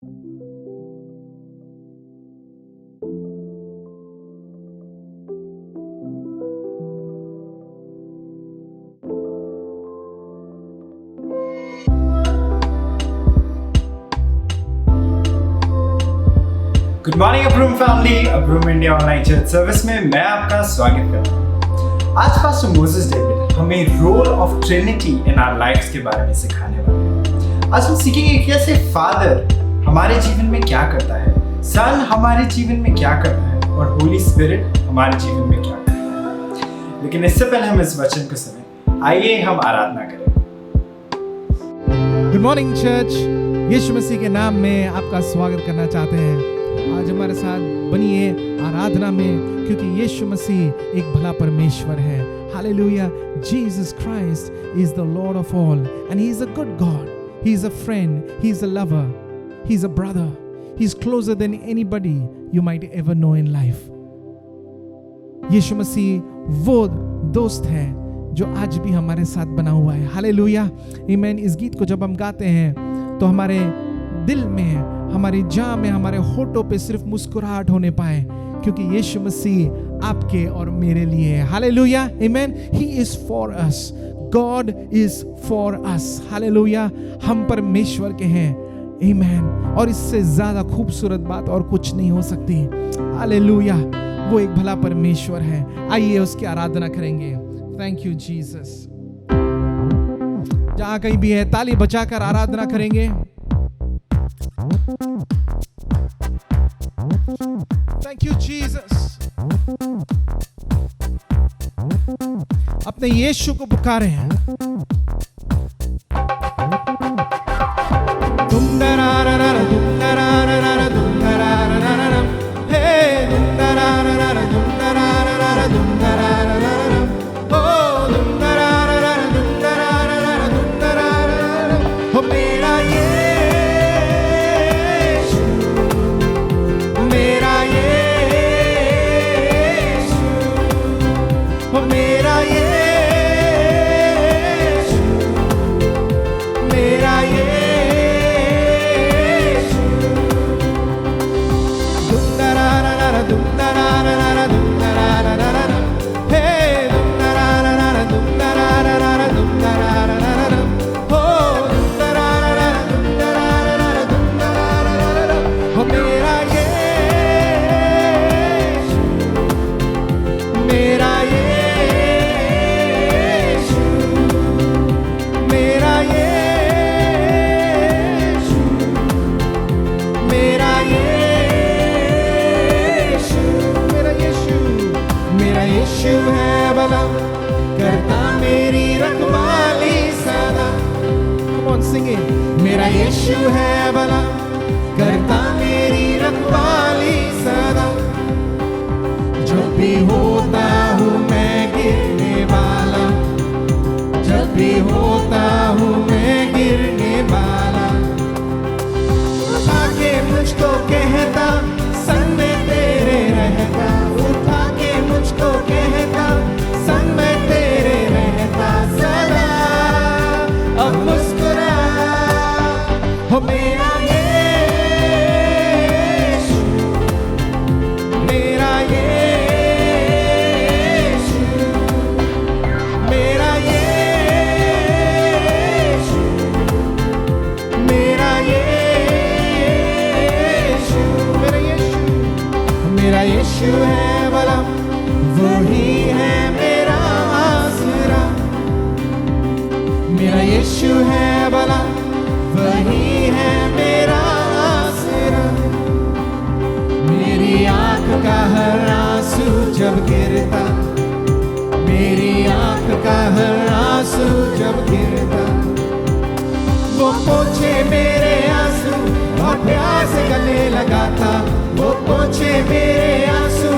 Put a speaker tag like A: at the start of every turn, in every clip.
A: Good morning अब्रूम family, अब्रूम India online church service में मैं आपका स्वागत करता हूँ। आज पास्टर मोसेस डेविड हमें role of Trinity in our lives के बारे में सिखाने वाले हैं। आज हम सीखेंगे कि कैसे फादर हमारे जीवन में क्या करता है, सन हमारे जीवन में क्या करता है और होली स्पिरिट हमारे जीवन में क्या करता है। लेकिन इससे पहले हम इस वचन को सुनें, आइए हम आराधना करें।
B: गुड मॉर्निंग चर्च, यीशु मसीह के नाम में आपका स्वागत करना चाहते हैं। आज हमारे साथ बनिए आराधना में, क्योंकि यीशु मसीह एक भला परमेश्वर है। Hallelujah. Jesus Christ is the Lord of all and he is a good God. He is a friend, he is a lover, he is a brother, he is closer than anybody you might ever know in life. यीशु मसीह वो दोस्त है जो आज भी हमारे साथ बना हुआ है। हालेलुया, आमीन। इस गीत को जब हम गाते हैं तो हमारे दिल में, हमारी जान में, हमारे होठों पे सिर्फ मुस्कुराहट होने पाए, क्योंकि यीशु मसीह आपके और मेरे लिए है। हालेलुया, आमीन। He is for us, God is for us. Hallelujah, हम परमेश्वर के हैं। आमीन। और इससे ज्यादा खूबसूरत बात और कुछ नहीं हो सकती। हालेलुया, वो एक भला परमेश्वर है। आइए उसकी आराधना करेंगे। Thank you Jesus. जहां कहीं भी है ताली बजाकर आराधना करेंगे। Thank you Jesus। अपने यीशु को पुकारे हैं। दुम दरारा दुम दरारा दुम दरारा, हे दुम दरारा दुम दरारा दुम दरारा, ओ दुम दरारा दुम दरारा दुम दरारा, हो मेरा मेरा यीशु है भला, करता मेरी रखवाली सदा। जब भी होता हूँ मैं गिरने वाला, जब भी होता हूँ मैं गिरने वाला, उठा के मुझको कहता संग में तेरे रहता, उठा के मुझको कहता संग में तेरे रहता सदा। अब मुस्कुरा हो मेरा यीशु, मेरा यीशु, मेरा यीशु, मेरा यीशु, मेरा यीशु, मेरा यीशु है भला, वही है मेरा आसरा। मेरा यीशु है भला, वही है मेरा आसरा। मेरी आंख का हर आंसू जब गिरता, मेरी आंख का हर आंसू जब गिरता, वो पोंछे मेरे आंसू और प्यार से गले लगाता, वो पोंछे मेरे आंसू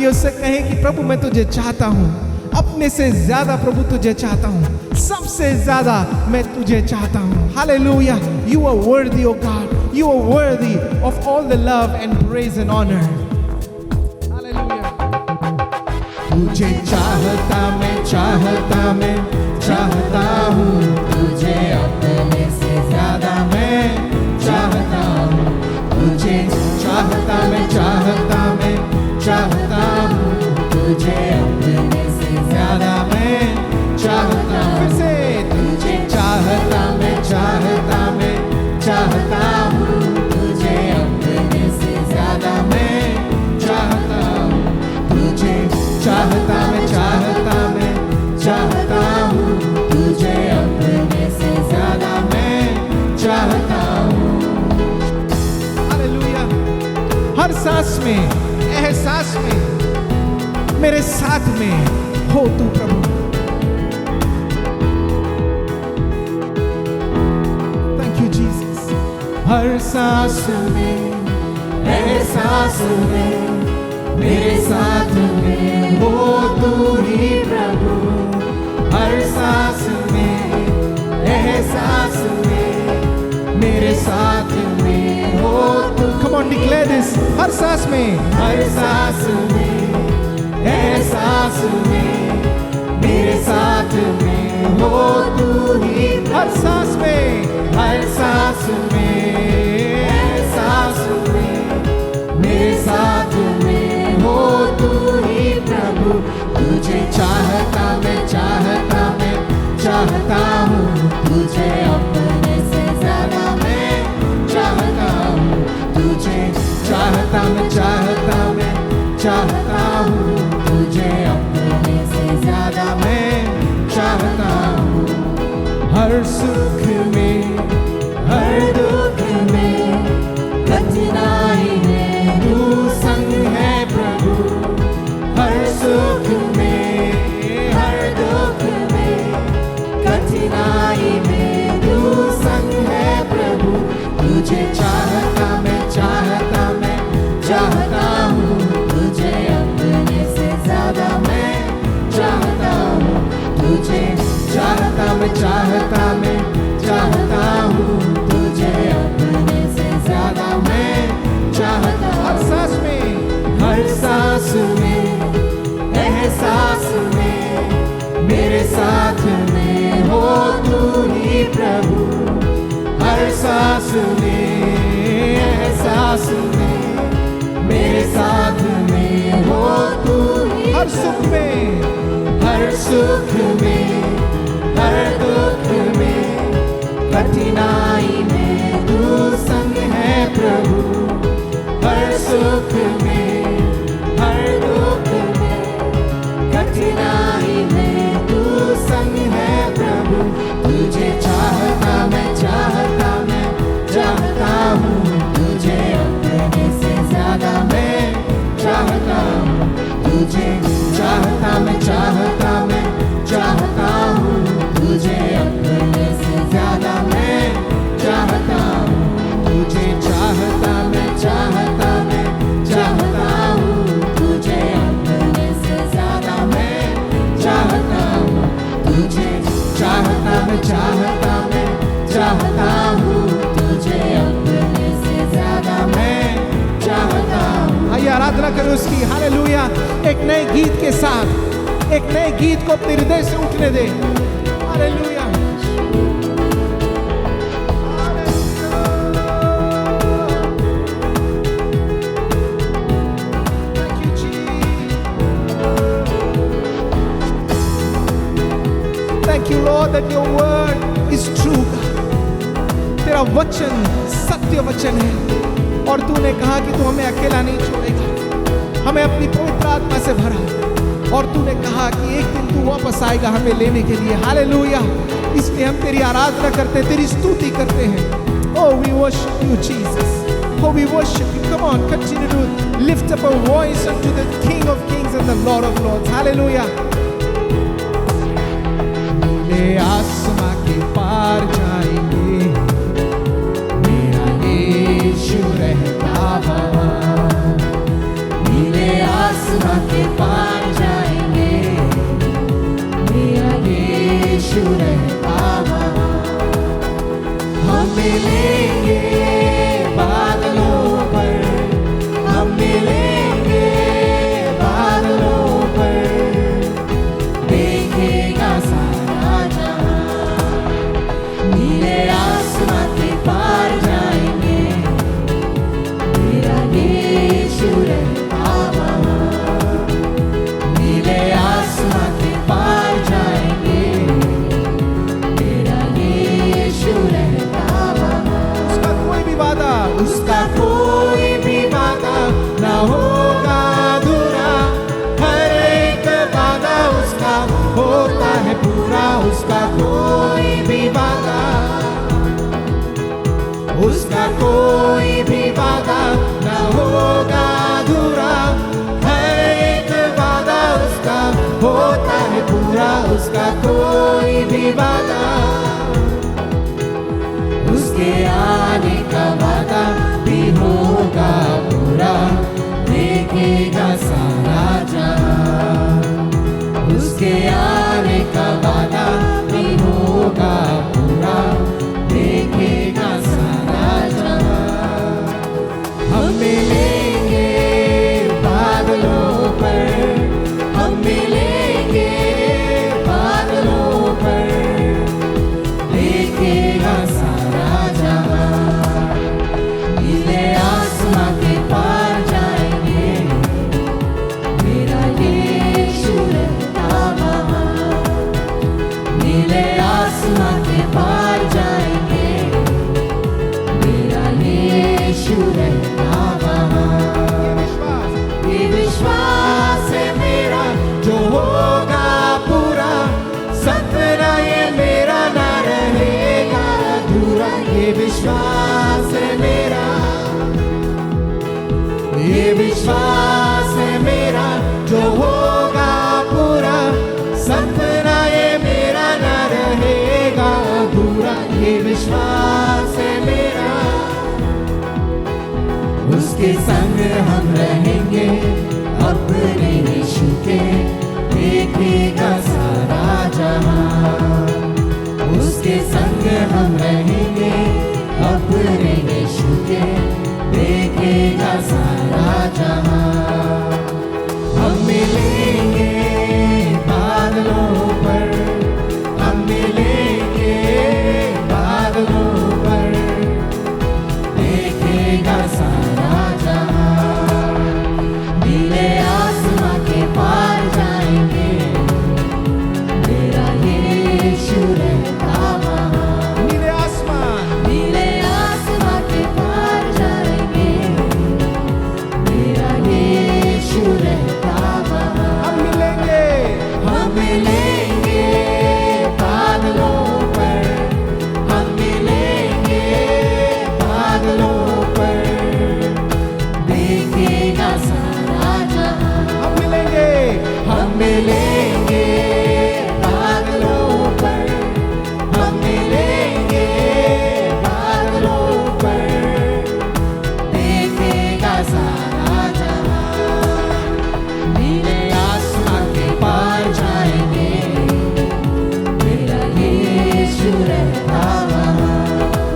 B: आइए उससे कहें कि प्रभु मैं तुझे चाहता हूँ, अपने से ज्यादा प्रभु तुझे चाहता हूँ, सबसे ज्यादा मैं तुझे चाहता हूँ। Hallelujah, you are worthy O God, you are worthy of all the love and praise and honour. Hallelujah, तुझे चाहता मैं चाहता हूँ, तुझे अपने से ज्यादा मैं चाहता हूँ, तुझे चाहता मैं चाहता हूँ, तुझे अपने से ज्यादा मैं चाहता हूँ। फिर से तुझे चाहता मैं चाहता हूँ, तुझे अपने से ज्यादा मैं चाहता हूँ, तुझे चाहता मैं चाहता हूँ, तुझे अपने से ज्यादा मैं चाहता हूँ। हालेलुया, हर सांस में, एहसास में, मेरे साथ में हो तू प्रभु। Thank you Jesus. हर सांस में, एहसास में, मेरे साथ में हो तू ही प्रभु। हर सांस में, एहसास में, मेरे साथ में हो तू। Come on, declare this. हर सांस में, एहसास में, मेरे साथ में हो तू ही। हर सांस में, एहसास में, मेरे साथ में हो तू ही प्रभु। तुझे चाहता मैं चाहता हूँ, तुझे अपने से ज्यादा मैं चाहता हूँ, तुझे चाहता मैं चाहता हूँ, तुझे अपने से ज्यादा मैं चाहता हूँ। हर सुख में, हर दुख में, कठिनाई में तू संग है प्रभु। हर सुख में, हर दुख में, कठिनाई में तू संग है प्रभु। तुझे चाहता मैं चाहता हूँ, तुझे अपने से ज्यादा मैं चाहता हूँ, तुझे चाहता मैं चाहता हूँ, तुझे अपने से ज्यादा मैं चाहता हूँ। हर सांस में, एहसास में, मेरे साथ में हो तू ही प्रभु। हर सांस में, एहसास में, मेरे साथ में हो तू ही। हर सुख में, हर दुख में, कठिनाई में तू संग है प्रभु। हर सुख में, हर दुख में, कठिनाई में तू संग है प्रभु। तुझे चाहता मैं चाहता हूँ, तुझे अपने से ज्यादा मैं चाहता हूँ, तुझे चाहता मैं चाहता हूँ, तुझे अपने से ज्यादा मैं चाहता हूँ, तुझे चाहता मैं चाहता हूँ, तुझे अपने से ज्यादा मैं चाहता हूँ, तुझे चाहता मैं चाहता हूँ, तुझे अपने से ज्यादा मैं चाहता हूँ। आइए आराधना करें उसकी। हालेलुया, एक नए गीत के साथ, एक नए गीत को अपने हृदय से उठने दे। Hallelujah, Thank you, Lord, that your word is true. तेरा वचन सत्य वचन है और तूने कहा कि तू हमें अकेला नहीं छोड़ेगा, हमें अपनी पवित्र आत्मा से भरा। और तूने कहा कि एक दिन तू वापस आएगा हमें लेने के लिए। हालेलुया, इसलिए हम तेरी आराधना करते हैं, तेरी स्तुति करते हैं। Oh, we worship you, Jesus. Oh, we worship you. Come on, continue to lift up a voice unto the King of Kings and the Lord of Lords. Hallelujah. नीले आसमां के पार जाएंगे, मेरा यीशु रहता वहाँ। नीले आसमां के
C: यीशु रहता वहाँ। हम मिलेंगे बादलों पर, हम मिलेंगे बादलों पर, देखेगा सारा जहां। नीले आसमां के पार जाएंगे, मेरा यीशु रहता वहाँ। नीले आसमां के पार जाएंगे, मेरा यीशु रहता वहाँ।
B: उसका कोई भी वादा,
C: उसका कोई भी वादा ना होगा अधूरा, हर एक वादा उसका होता है पूरा। उसका कोई भी वादा, उसका कोई भी वादा ना होगा अधूरा, हर एक वादा उसका होता है पूरा। उसका कोई भी वादा, उसके आने का वादा भी होगा पूरा, देखेगा सारा जहां। उसके आने का वादा भी होगा पूरा, देखेगा सारा जहां। हम मिलेंगे बादलों पर, हम मिलेंगे बादलों पर, देखेगा सारा जहां। नीले आसमां के पार जाएंगे, मेरा यीशु रहता वहाँ। नीले आसमां के पार जाएंगे, मेरा यीशु रहता वहाँ। ये विश्वास है मेरा जो होगा पूरा, सपना ये मेरा ना रहेगा अधूरा। ये विश्वास है मेरा, ये विश्वास है मेरा जो होगा पूरा, सपना ये मेरा ना रहेगा अधूरा। ये विश्वास है मेरा, उसके संग हम रहेंगे अपने यीशु के, देखेगा सारा जहां। उसके संग हम रहेंगे अपने यीशु के, देखेगा सारा जहां। हम मिलेंगे बादलों पर, हम मिलेंगे बादलों पर, देखेगा सारा जहां। नीले आसमां के पार जाएंगे, मेरा यीशु रहता वहाँ।
B: नीले आसमान,
C: नीले आसमां के पार जाएंगे, मेरा यीशु रहता वहाँ।
B: हम मिलेंगे,
C: हम मिलेंगे बादलों पर, हम मिलेंगे बादलों पर, देखेगा सारा जहां।
B: हम मिलेंगे,
C: हम मिलेंगे बादलों पर, हम मिलेंगे बादलों पर, देखेगा सारा जहां। नीले आसमां के पार जाएंगे, मेरा यीशु रहता वहाँ।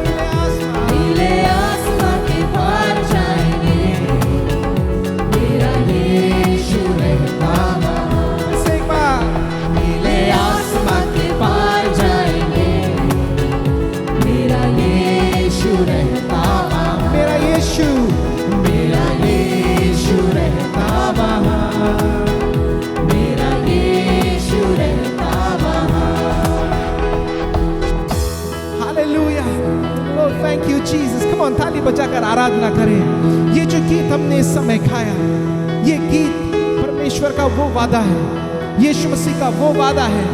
B: नीले आसमान,
C: नीले आसमां के पार जाएंगे, मेरा यीशु रहता वहाँ।
B: इसे एक बार,
C: नीले आसमां के पार जाएंगे, मेरा यीशु रहता वहाँ।
B: मेरा यीशु,
C: मेरा यीशु रहता वहाँ, मेरा यीशु रहता वहाँ।
B: Hallelujah. Oh, thank you Jesus. Come on, ताली बजाकर आराधना करें। ये जो गीत हमने इस समय खाया, ये गीत परमेश्वर का वो वादा है, यीशु मसीह का वो वादा है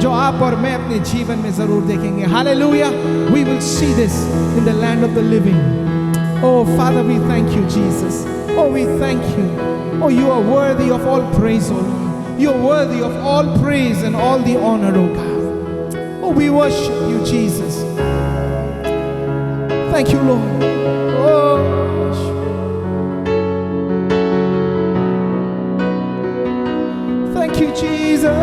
B: जो आप और मैं अपने जीवन में जरूर देखेंगे। Hallelujah. We will see this in the land of the living. Oh Father, we thank you Jesus. Oh, we thank you. Oh, you are worthy of all praise, oh Lord. You are worthy of all praise and all the honor, oh God. Oh, we worship you Jesus. Thank you, Lord. Oh, thank you, Jesus.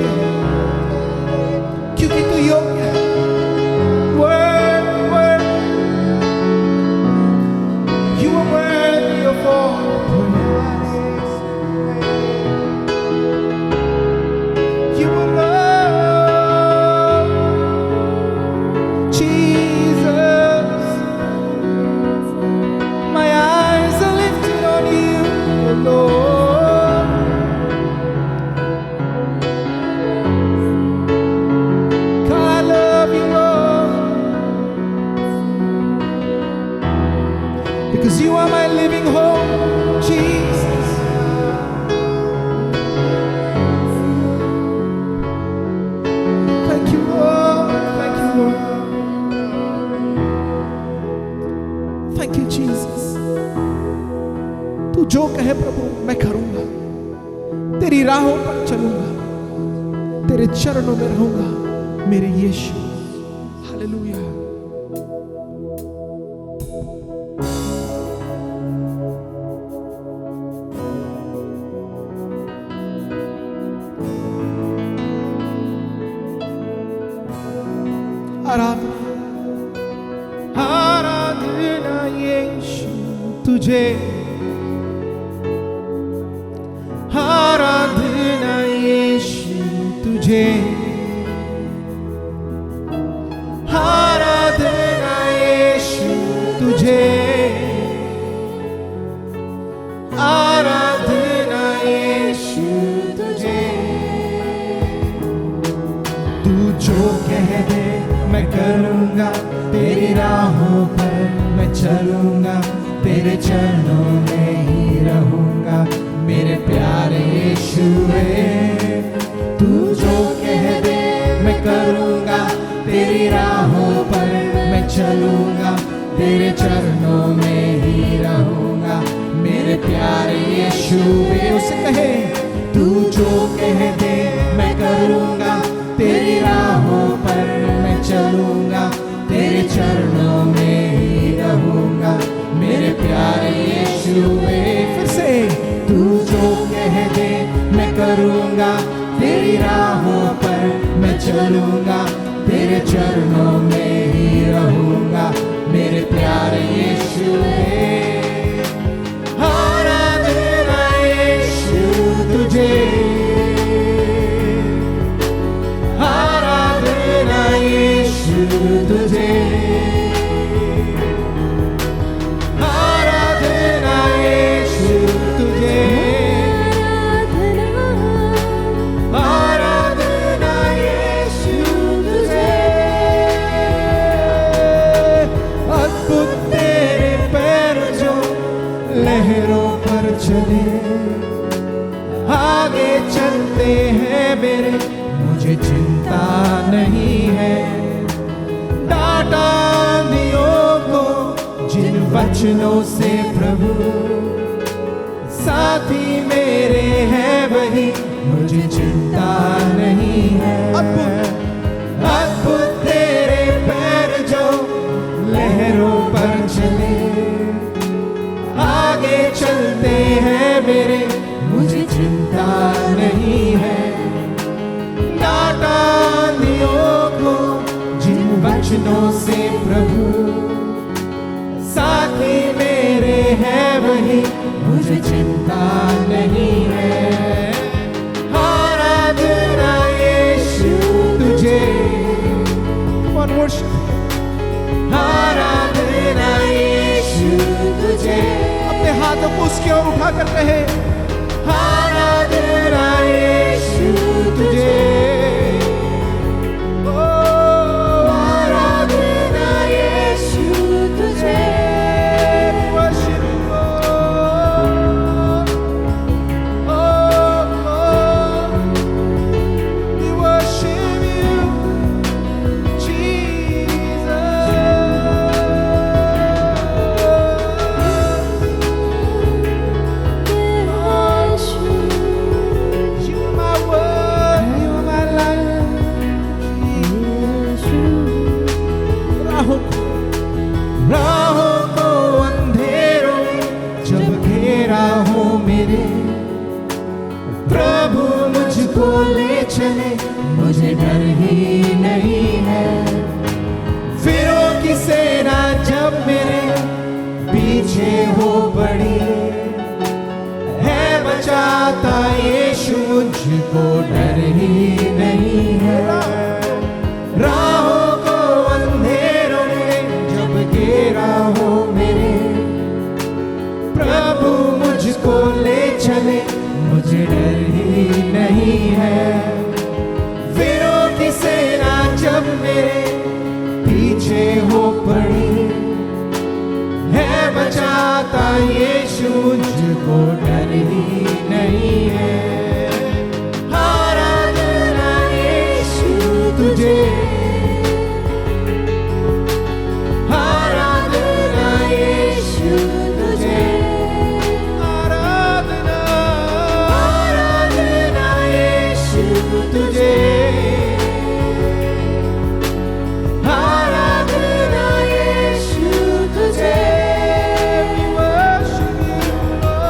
B: योग्य है, क्योंकि तू योग्य है। You are worthy of all praise. You are Lord, Jesus. My eyes are lifted on you, Lord. God, I love you, Lord, because you are my living hope, Jesus. Thank you, Lord. Thank you, Lord. Thank you, Jesus. तू जो कहे प्रभु मैं करूंगा, तेरी राहों पर चलूंगा, तेरे चरणों में रहूंगा, मेरे यीशु। हालेलुया। आराधना आराधना यीशु तुझे, आराधना यीशु तुझे, आराधना यीशु तुझे, आराधना यीशु तुझे। तू जो कह दे मैं करूंगा, तेरी राहों पर मैं चलूंगा, तेरे चरणों में ही रहूंगा, मेरे प्यारे यीशुए। तू जो कह दे मैं करूंगा, तेरी राहों पर मैं चलूंगा, तेरे चरणों में ही रहूंगा, मेरे प्यारे यीशुए। उसे कहे तू जो कह दे मैं करूंगा, तेरी राहों पर मैं चलूंगा, तेरे चरणों में ही रहूंगा, मेरे प्यारे यीशुए। फिर से तू जो कह दे मैं करूंगा, तेरी राहों पर मैं चलूंगा, तेरे चरणों में ही रहूंगा, मेरे प्यारे यीशुए। आराधना यीशु तुझे, आराधना यीशु तुझे, आराधना यीशु तुझे, आराधना यीशु तुझे। अद्भुत तेरे पैर जो लहरों पर चले, आगे चलते हैं मेरे, मुझे चिंता नहीं है। डांटा आंधियों को जिन वचनों से प्रभु, साथी मेरे हैं वही, मुझे चिंता नहीं है। अद्भुत तेरे पैर जो लहरों पर चले, आगे चलते हैं मेरे, मुझे चिंता नहीं है। डांटा आंधियों को जिन वचनों से प्रभु, साथी मेरे हैं वही, मुझे चिंता नहीं है। आराधना यीशु तुझे, आराधना यीशु तुझे। अपने हाथों को उसकी ओर उठाकर कहे आराधना यीशु तुझे, ओ आराधना यीशु तुझे। Worship you, Lord. Oh, Lord. We worship you, Jesus.
C: मुझे डर ही नहीं है। फिरों की सेना जब मेरे पीछे हो पड़ी, है बचाता यीशु मुझको डर ही नहीं है। राहों को अंधेरों ने जब घेरा हो मेरे, प्रभु मुझको ले चले, मुझे डर ही नहीं है। फिरों की सेना जब मेरे पीछे हो पड़ी, है बचाता यीशु मुझको डर ही नहीं है। आराधना यीशु तुझे, आराधना यीशु तुझे, आराधना, आराधना यीशु तुझे, आराधना यीशु तुझे। We worship you, Lord.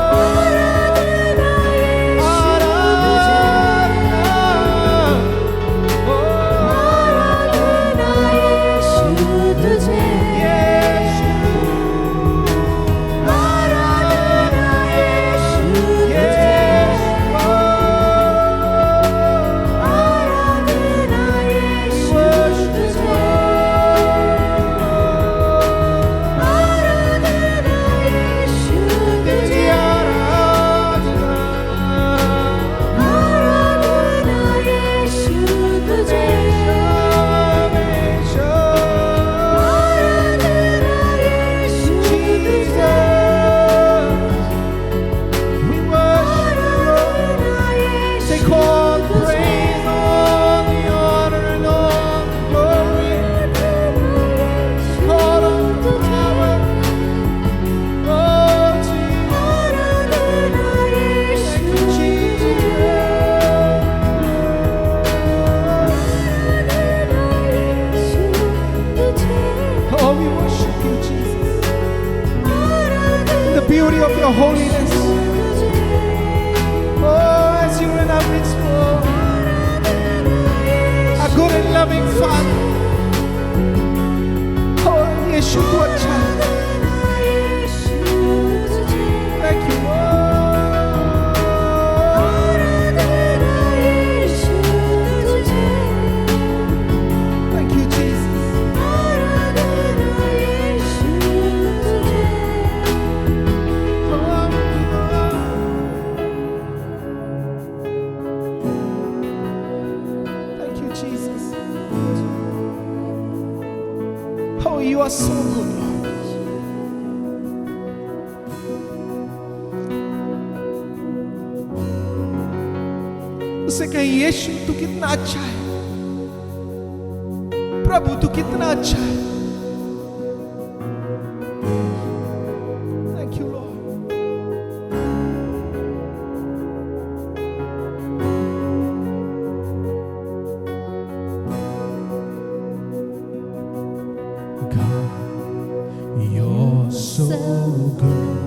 C: beauty of your holiness. Oh, as you in our midst, Lord, a good and loving Father. Oh, Yeshu, tu अच्छा है. Thank you, Thank you, Jesus. Thank you, Jesus. Oh, you are so good, Lord. उसे कहें, यीशु तू कितना अच्छा है, प्रभु तू कितना अच्छा है. Thank you, Lord. God, you're so good.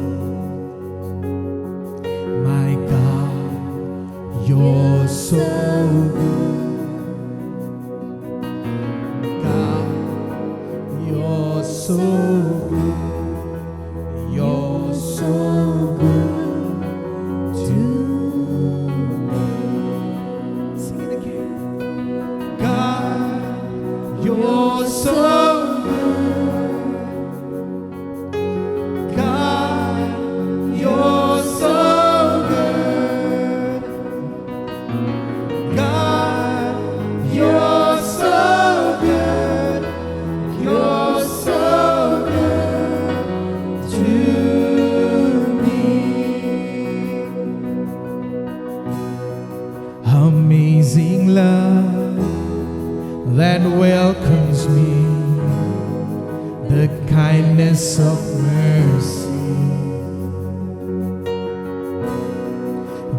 C: My God, you're so good. God, you're so good. You're so good to me. Sing it again. God, you're so good. God, you're so good. God, you're so good. You're so good to me. Amazing love that welcomes me, the kindness of mercy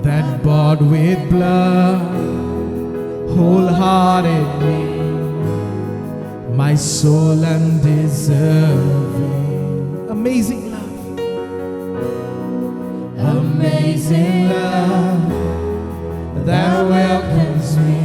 C: that bought with blood wholeheartedly my soul undeserving. Amazing love, amazing love that welcomes me,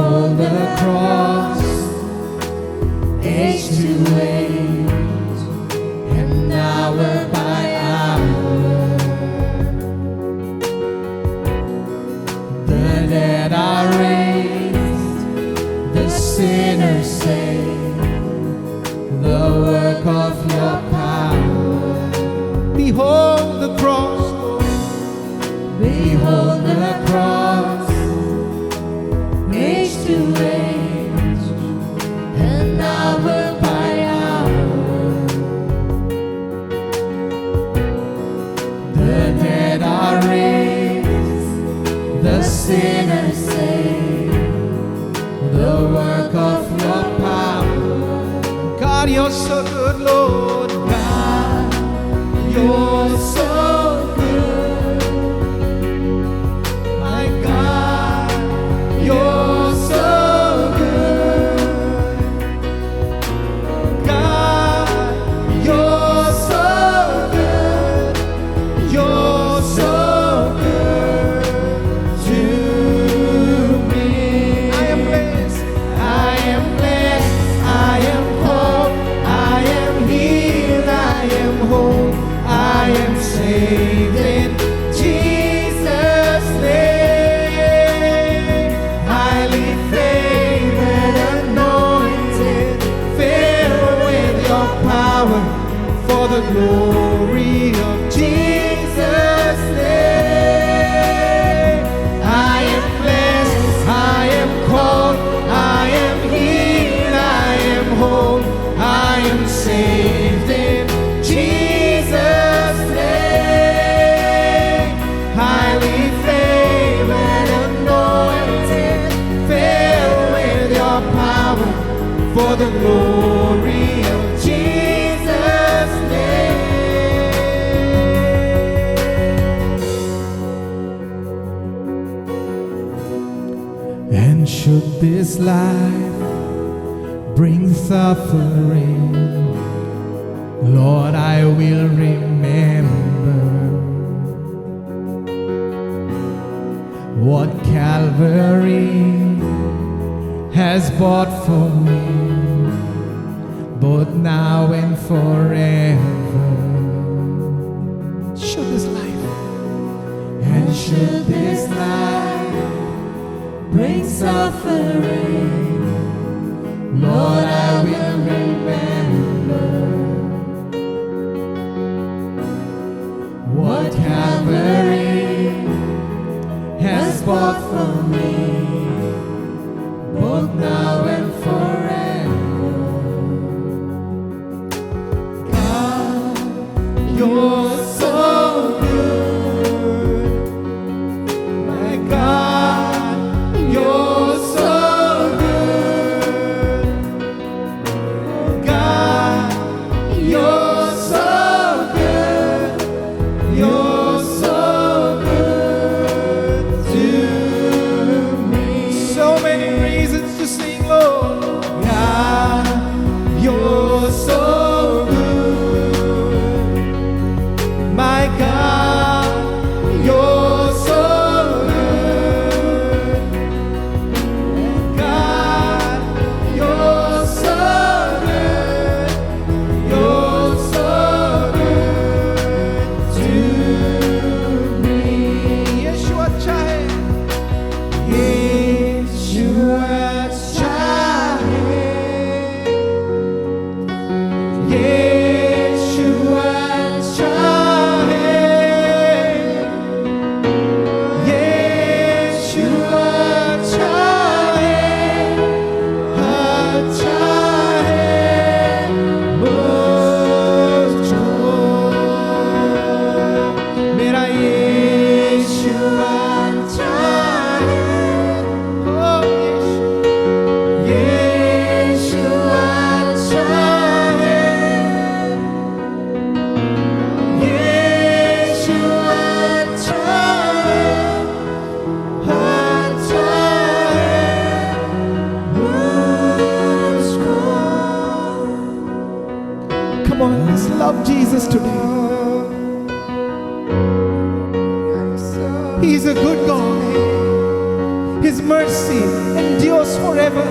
C: Behold the cross, age to age, and hour by hour. The dead are raised, the sinners saved, the work of your power.
B: Behold the cross,
C: Behold the cross, age to age, and hour by hour. The dead are raised, the sinners saved, the work of your power.
B: God, you're so good, Lord.
C: God, you're so good. My God, you're so good. God, you're so good. You're so good to me.
B: I am blessed.
C: I am blessed, I am called, I am healed, I am whole, I am saved in Jesus' name. Highly favored, anointed, filled with your power for the glory of Jesus' name. I am blessed, I am called, I am healed, I am whole, I am saved in Jesus' name. Highly favored, anointed, filled with your power for the glory of Jesus' name.
B: And should this life bring suffering, Lord, I will remember what Calvary has bought for me, both now and forever. Should this life,
C: And should this life bring suffering, Lord, I will remember what Calvary has bought for me, both now and forever. God, you're so good. My God, you're so good. God, you're so good. You're so good to me.
B: so many reasons to sing, Lord. His mercy endures forever.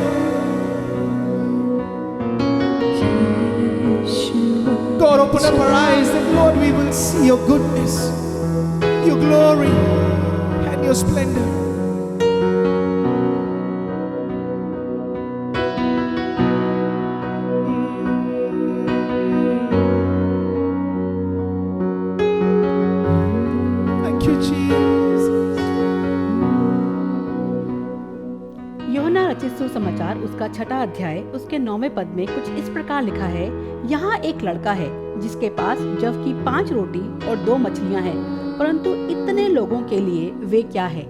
B: God, open up our eyes that, Lord, we will see your goodness, your glory, and your splendor. Thank you, Jesus.
D: यूहन्ना रचित सुसमाचार उसका 6वां अध्याय उसके 9वें पद में कुछ इस प्रकार लिखा है, यहाँ एक लड़का है जिसके पास जव की 5 रोटी और 2 मछलियाँ हैं, परंतु इतने लोगों के लिए वे क्या है।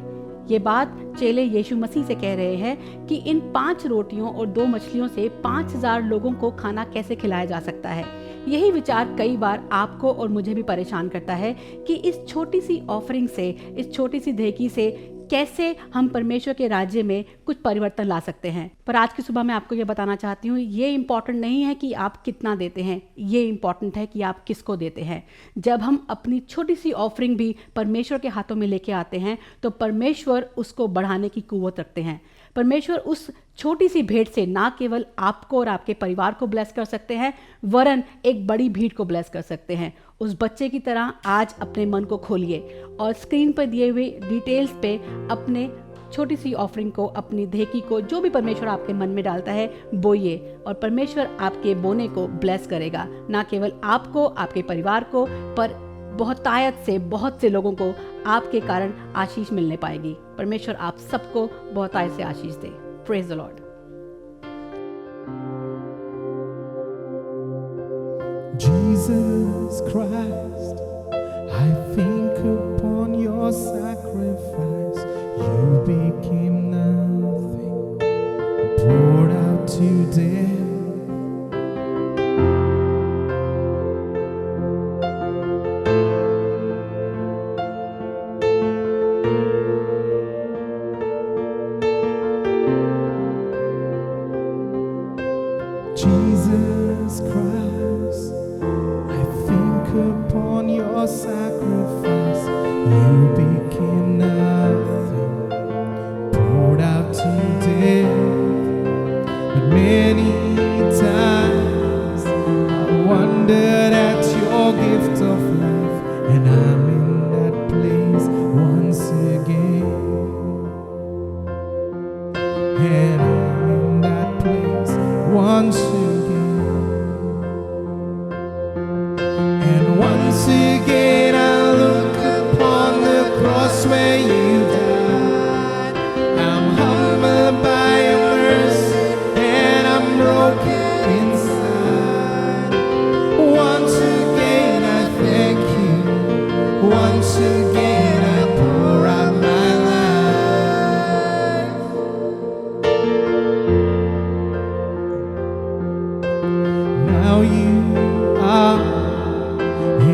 D: ये बात चेले यीशु मसीह से कह रहे हैं कि इन 5 रोटियों और 2 मछलियों से 5000 लोगों को खाना कैसे खिलाया जा सकता है। यही विचार कई बार आपको और मुझे भी परेशान करता है कि इस छोटी सी ऑफरिंग से, इस छोटी सी देगी से कैसे हम परमेश्वर के राज्य में कुछ परिवर्तन ला सकते हैं। पर आज की सुबह मैं आपको ये बताना चाहती हूँ, ये इम्पोर्टेंट नहीं है कि आप कितना देते हैं, ये इम्पोर्टेंट है कि आप किसको देते हैं। जब हम अपनी छोटी सी ऑफरिंग भी परमेश्वर के हाथों में लेके आते हैं तो परमेश्वर उसको बढ़ाने की कुव्वत रखते हैं। परमेश्वर उस छोटी सी भेंट से ना केवल आपको और आपके परिवार को ब्लेस कर सकते हैं, वरन एक बड़ी भीड़ को ब्लेस कर सकते हैं। उस बच्चे की तरह आज अपने मन को खोलिए और स्क्रीन पर दिए हुए डिटेल्स पे अपने छोटी सी ऑफरिंग को, अपनी धेकी को, जो भी परमेश्वर आपके मन में डालता है, बोइए और परमेश्वर आपके बोने को ब्लेस करेगा। ना केवल आपको, आपके परिवार को, पर बहुतायत से बहुत से लोगों को आपके कारण आशीष मिलने पाएगी। परमेश्वर आप सबको बहुतायत से आशीष दे। Praise the Lord.
B: Jesus Christ, I think upon your sacrifice. You became nothing, poured out to death. Jesus Christ, I think upon your sacrifice. You became nothing, poured out to death. But many times I wondered at your gift of life, and I'm in that place once again. And I'm in that place once again. And once again I look upon the cross where you died. I'm humbled by your mercy and I'm broken inside. Once again I thank you. Once again I pour out my life. Now you are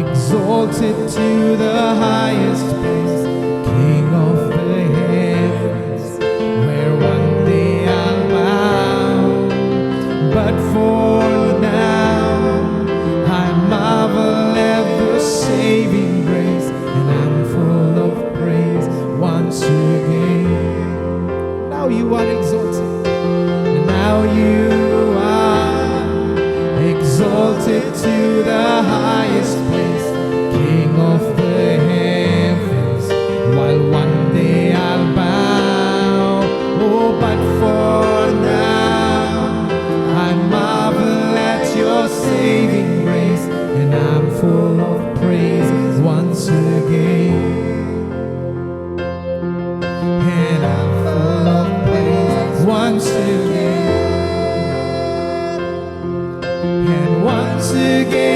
B: exalted to the highest place, King of the heavens, where one day I'll bow. But for now, I marvel at the saving grace, and I'm full of praise once again. Now you are exalted, and now you are exalted to the highest place, King of the heavens, while one day I'll bow. Oh, but for now, I marvel at your saving grace, and I'm full of praise once again. And I'm full of praise once again. And once again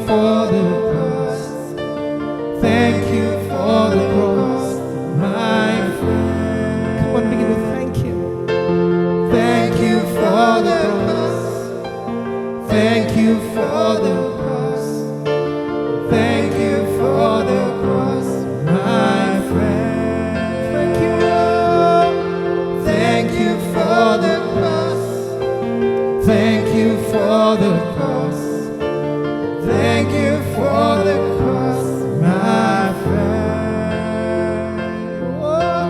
C: for the cross. Thank you for the cross, my friend.
B: Come on, begin to thank Him.
C: Thank you for the cross. Thank you for the cross. Thank you for the cross, my friend.
B: Thank you.
C: Thank you for the cross. Thank you for the cross. Thank you for the cross, my friend. Oh,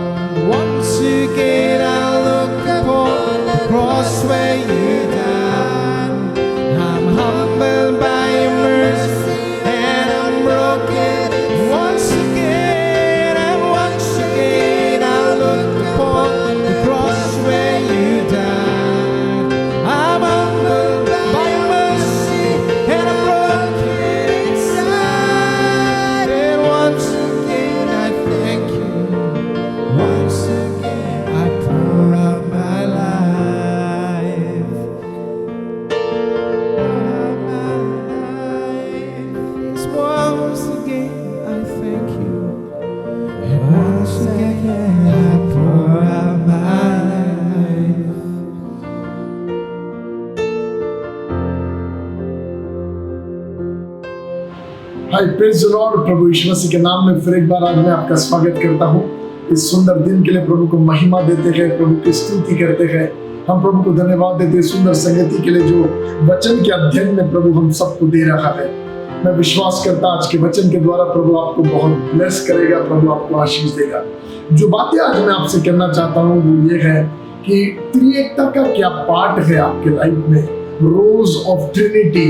C: once again I look upon the cross where you died. I'm humbled by your mercy and I'm broken. Once again and once again I look upon the cross where you died. I'm humbled by your mercy and I'm broken inside. And once again I thank you. Once again I pour out my life.
B: Yes, once again I thank you.
C: And once again I pour out my life.
E: Hi praise the Lord. प्रभु यीशु मसीह के नाम में फिर एक बार आज मैं आपका स्वागत करता हूँ। इस सुंदर दिन के लिए प्रभु को महिमा देते हैं, प्रभु की स्तुति करते हैं। हम प्रभु को धन्यवाद देते हैं सुंदर संगति के लिए जो वचन के अध्ययन में प्रभु हम सबको दे रहा है। मैं विश्वास करता आज के वचन के द्वारा प्रभु आपको बहुत ब्लेस करेगा, प्रभु आपको आशीष देगा। जो बातें आज मैं आपसे करना चाहता हूँ वो ये है कि त्रिएकता का क्या पार्ट है आपके लाइफ में। रोज ऑफ ट्रिनिटी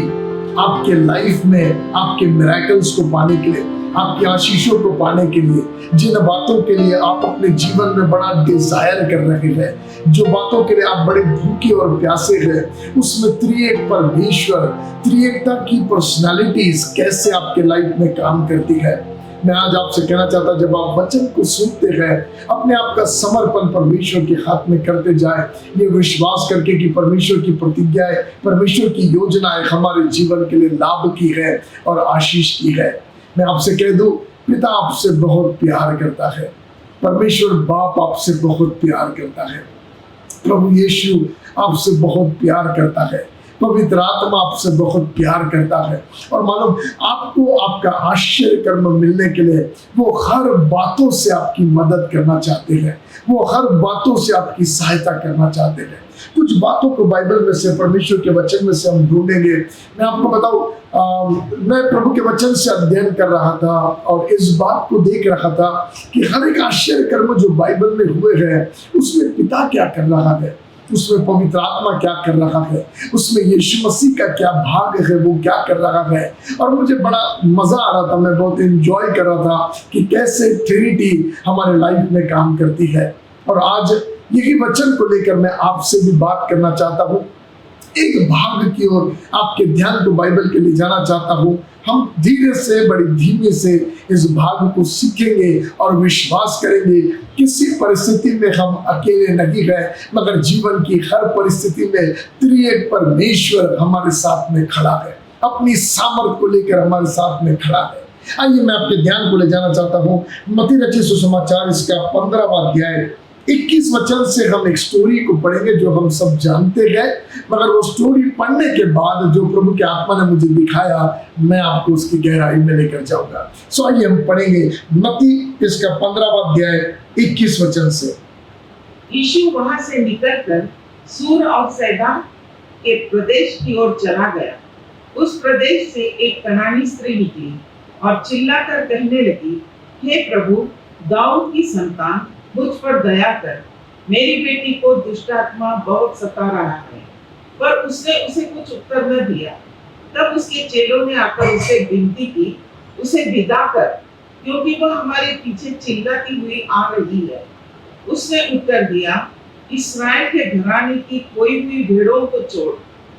E: आपके लाइफ में आपके मिरेकल्स को पाने के लिए, आपकी आशीषों को पाने के लिए, जिन बातों के लिए आप अपने जीवन में बड़ा डिजायर कर रहे हैं, जो बातों के लिए आप बड़े भूखे और प्यासे हैं, उसमें त्रिएक परमेश्वर, त्रिएकता की पर्सनालिटीज कैसे आपके लाइफ में काम करती है। मैं आज आपसे कहना चाहता, जब आप वचन को सुनते हैं अपने आप का समर्पण परमेश्वर के हाथ में करते जाए, ये विश्वास करके कि परमेश्वर की प्रतिज्ञाएं, परमेश्वर की योजनाएं हमारे जीवन के लिए लाभ की है और आशीष की है। मैं आपसे कह दूं, पिता आपसे बहुत प्यार करता है, परमेश्वर बाप आपसे बहुत प्यार करता है, प्रभु यीशु आपसे बहुत प्यार करता है, पवित्र आत्मा आपसे बहुत प्यार करता है। और मालूम आपको आपका आश्चर्य कर्म मिलने के लिए वो हर बातों से आपकी मदद करना चाहते हैं, वो हर बातों से आपकी सहायता करना चाहते हैं। कुछ बातों को बाइबल में से, परमेश्वर के वचन में से हम ढूंढेंगे। मैं आपको बताऊं, मैं प्रभु के वचन से अध्ययन कर रहा था और इस बात को देख रहा था कि हर एक आश्चर्य कर्म जो बाइबल में हुए हैं उसमें पिता क्या कर रहा है, उसमें पवित्र आत्मा क्या कर रहा है, उसमें यीशु मसीह का क्या भाग है, वो क्या कर रहा है। और मुझे बड़ा मजा आ रहा था, मैं बहुत एंजॉय कर रहा था कि कैसे ट्रिनिटी हमारे लाइफ में काम करती है। और आज यही वचन को लेकर मैं आपसे भी बात करना चाहता हूँ। एक भाग की ओर आपके ध्यान को बाइबल के लिए जाना चाहता हूँ। हम धीरे से, बड़ी धीमे से इस भाग को सीखेंगे और विश्वास करेंगे किसी परिस्थिति में हम अकेले नहीं हैं, मगर जीवन की हर परिस्थिति में त्रिएक परमेश्वर हमारे साथ में खड़ा है, अपनी सामर्थ को लेकर हमारे साथ में खड़ा है। आइए मैं आपके ध्यान को ले जाना चाहता हूँ मत्ती रचित सुसमाचार, इसका 15वां अध्याय 21 वचन से हम एक स्टोरी को पढ़ेंगे जो हम सब जानते हैं, मगर वो स्टोरी पढ़ने के बाद जो प्रभु के आत्मा ने मुझे दिखाया, मैं आपको उसकी गहराई में लेकर जाऊंगा। सो आइए हम पढ़ेंगे मत्ती इसका 15वां अध्याय 21 वचन से।
F: यीशु वहां से निकलकर सूर और सैदा के प्रदेश की ओर चला गया। उस प्रदेश से एक कनानी स्त्री निकली और चिल्लाकर कहने लगी, हे प्रभु, दाऊद की संतान, मुझ पर दया कर, मेरी बेटी को दुष्ट आत्मा बहुत सता रहा है। पर उसने उसे कुछ उत्तर न दिया। तब उसके चेलों ने आकर उससे विनती की, उसे विदा कर, क्योंकि वह हमारे पीछे चिल्लाती हुई आ रही है। उसने उत्तर दिया, इस्राएल के घराने की खोई हुई भेड़ों को छोड़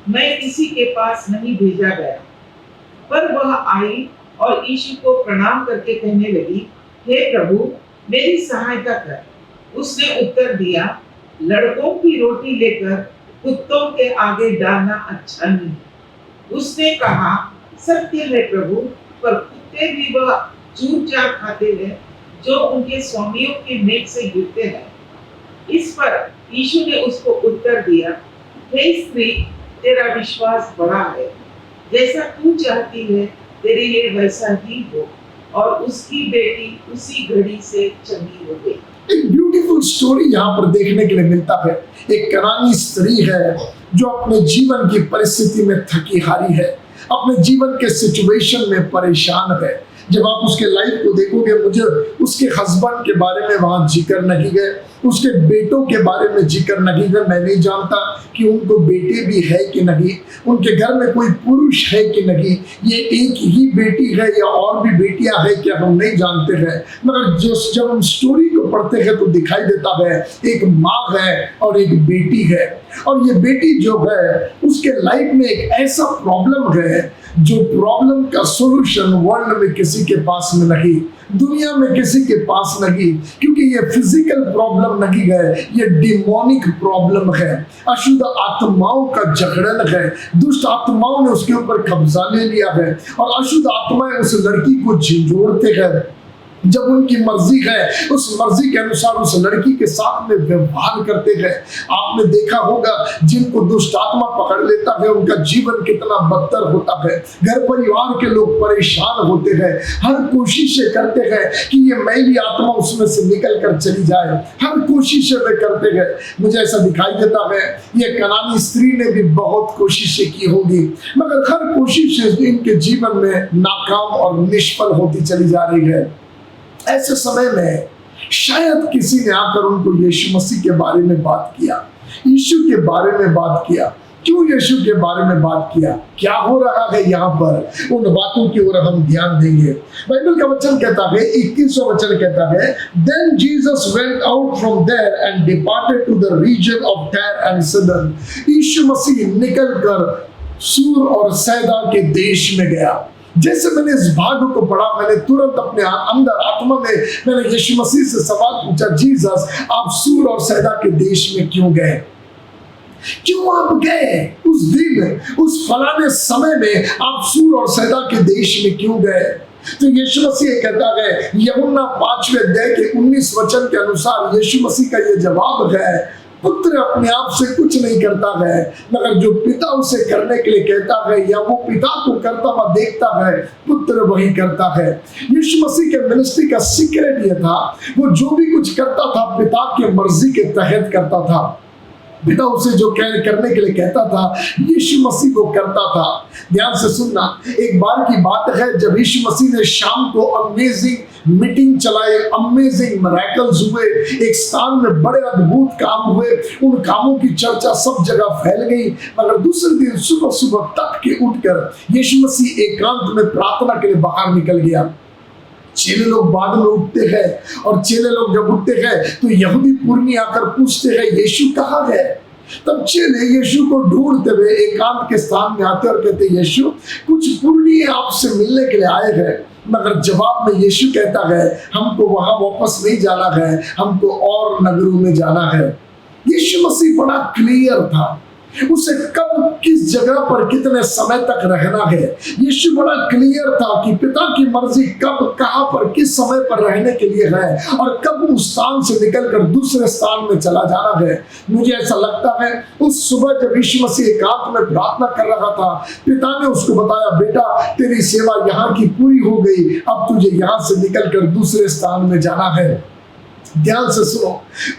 F: मैं किसी के पास नहीं भेजा गया। पर वह आई और यीशु को प्रणाम करके कहने लगी, हे प्रभु, मेरी सहायता कर। उसने उत्तर दिया, लड़कों की रोटी लेकर कुत्तों के आगे डालना अच्छा नहीं। उसने कहा, सत्य है प्रभु, पर कुत्ते भी वह चूर चार खाते हैं जो उनके स्वामियों के मेज से गिरते हैं। इस पर यीशु ने उसको उत्तर दिया, हे स्त्री, तेरा विश्वास बड़ा है, जैसा तू चाहती है तेरे लिए वैसा ही हो। और उसकी बेटी उसी घड़ी से चंगी हो गई।
E: एक ब्यूटीफुल स्टोरी यहाँ पर देखने के लिए मिलता है। एक कनानी स्त्री है जो अपने जीवन की परिस्थिति में थकी हारी है, अपने जीवन के सिचुएशन में परेशान है। जब आप उसके लाइफ को देखोगे, मुझे उसके हस्बैंड के बारे में वहां जिक्र नहीं है, उसके बेटों के बारे में जिक्र नहीं है। मैं नहीं जानता कि उनको बेटे भी है कि नहीं, उनके घर में कोई पुरुष है कि नहीं, ये एक ही बेटी है या और भी बेटियां हैं क्या, हम नहीं जानते हैं। मगर जब हम स्टोरी को पढ़ते हैं तो दिखाई देता है एक माँ है और एक बेटी है। और ये बेटी जो है उसके लाइफ में एक ऐसा प्रॉब्लम है जो प्रॉब्लम का सॉल्यूशन वर्ल्ड में किसी के पास में नहीं, दुनिया में किसी के पास नहीं, क्योंकि ये फिजिकल प्रॉब्लम नहीं है, ये डिमोनिक प्रॉब्लम है। अशुद्ध आत्माओं का झगड़न है, दुष्ट आत्माओं ने उसके ऊपर कब्जा ले लिया है और अशुद्ध आत्माएं उस लड़की को झिझोड़ते हैं। जब उनकी मर्जी है उस मर्जी के अनुसार उस लड़की के साथ में व्यवहार करते हैं। आपने देखा होगा जिनको दुष्ट आत्मा पकड़ लेता है उनका जीवन कितना बदतर होता है। घर परिवार के लोग परेशान होते हैं, हर कोशिशें करते हैं कि ये मैली आत्मा उसमें से निकल कर चली जाए, हर कोशिशें वे करते हैं। मुझे ऐसा दिखाई देता है ये कनानी स्त्री ने भी बहुत कोशिशें की होगी, मगर हर कोशिश इनके जीवन में नाकाम और निष्फल होती चली जा रही है। ऐसे समय में शायद किसी ने आकर उनको यीशु मसीह के बारे में बात किया, यीशु के बारे में बात किया। क्यों यीशु के बारे में बात किया, क्या हो रहा है यहाँ पर, उन बातों की ओर हम ध्यान देंगे। बाइबल का वचन कहता है, 21वां वचन कहता है, Then Jesus went out from there and departed to the region of Tyre and Sidon। यीशु मसीह निकलकर सूर और सैदा के देश में गया। जैसे मैंने इस भाग को पढ़ा, मैंने तुरंत अपने अंदर आत्मा में मैंने यीशु मसीह से सवाल पूछा, जीसस आप सूर और सैदा के देश में क्यों गए, क्यों आप गए उस दिन उस फलाने समय में आप सूर और सैदा के देश में क्यों गए। तो यीशु मसीह कहता है, यूहन्ना 5वें अध्याय के 19 वचन के अनुसार यीशु मसीह का यह जवाब है, पुत्र अपने आप से कुछ नहीं करता है, मगर जो पिता उसे करने के लिए कहता है या वो पिता को करता हुआ देखता है, पुत्र वही करता है। यीशु मसीह के मिनिस्ट्री का सीक्रेट ये था, वो जो भी कुछ करता था पिता की मर्जी के तहत करता था। पिता उसे जो करने के लिए कहता था यीशु मसीह को करता था। ध्यान से सुनना, एक बार की बात है जब यीशु मसीह ने शाम को अमेजिंग मीटिंग चलाई, अमेजिंग मिरेकल्स हुए, एक स्थान में बड़े अद्भुत काम हुए, उन कामों की चर्चा सब जगह फैल गई। मगर दूसरे दिन सुबह सुबह तक के उठकर यीशु मसीह एकांत में प्रार्थना के लिए बाहर निकल गया। चेले लोग बाद में उठते हैं और चेले लोग जब उठते हैं तो यहूदी पुरनी आकर पूछते हैं यीशु कहाँ है। तब चेले यीशु को ढूंढते हुए एकांत के स्थान में आते और कहते यीशु कुछ पुरनी आपसे मिलने के लिए आए हैं। मगर जवाब में यीशु कहता है हमको वहां वापस नहीं जाना है, हमको और नगरों में जाना है। यीशु मसीह बड़ा क्लियर था, उसे कब किस जगह पर कितने समय तक रहना है। यीशु बड़ा क्लियर था कि पिता की मर्जी कब कहां पर किस समय पर रहने के लिए है और कब उस स्थान से निकलकर दूसरे स्थान में चला जाना है। मुझे ऐसा लगता है उस सुबह जब यीशु मसीह एकांत में प्रार्थना कर रहा था, पिता ने उसको बताया बेटा तेरी सेवा यहाँ की पूरी हो गई, अब तुझे यहाँ से निकलकर दूसरे स्थान में जाना है। ध्यान से सुनो,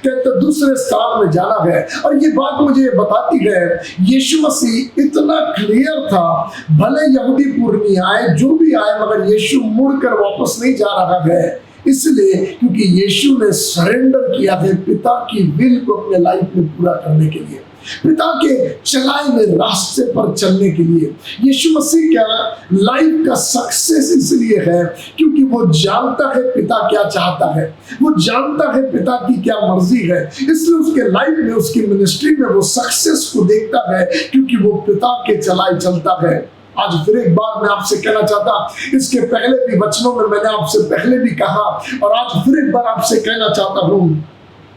E: कहते दूसरे स्थान में जाना है। और ये बात मुझे बताती है यीशु मसीह इतना क्लियर था, भले यहूदी पुरनी आए जो भी आए, मगर यीशु मुड़कर वापस नहीं जा रहा है, इसलिए क्योंकि यीशु ने सरेंडर किया है पिता की विल को अपने लाइफ में पूरा करने के लिए, पिता के चलाए हुए रास्ते पर चलने के लिए। यीशु मसीह का लाइफ का सक्सेस इसलिए है क्योंकि वो जानता है पिता क्या चाहता है, वो जानता है पिता की क्या मर्जी है, इसलिए उसके लाइफ में उसकी मिनिस्ट्री में वो सक्सेस को देखता है क्योंकि वो पिता के चलाए चलता है। आज फिर एक बार मैं आपसे कहना चाहता, इसके पहले भी वचनों में मैंने आपसे पहले भी कहा और आज फिर एक बार आपसे कहना चाहता हूं,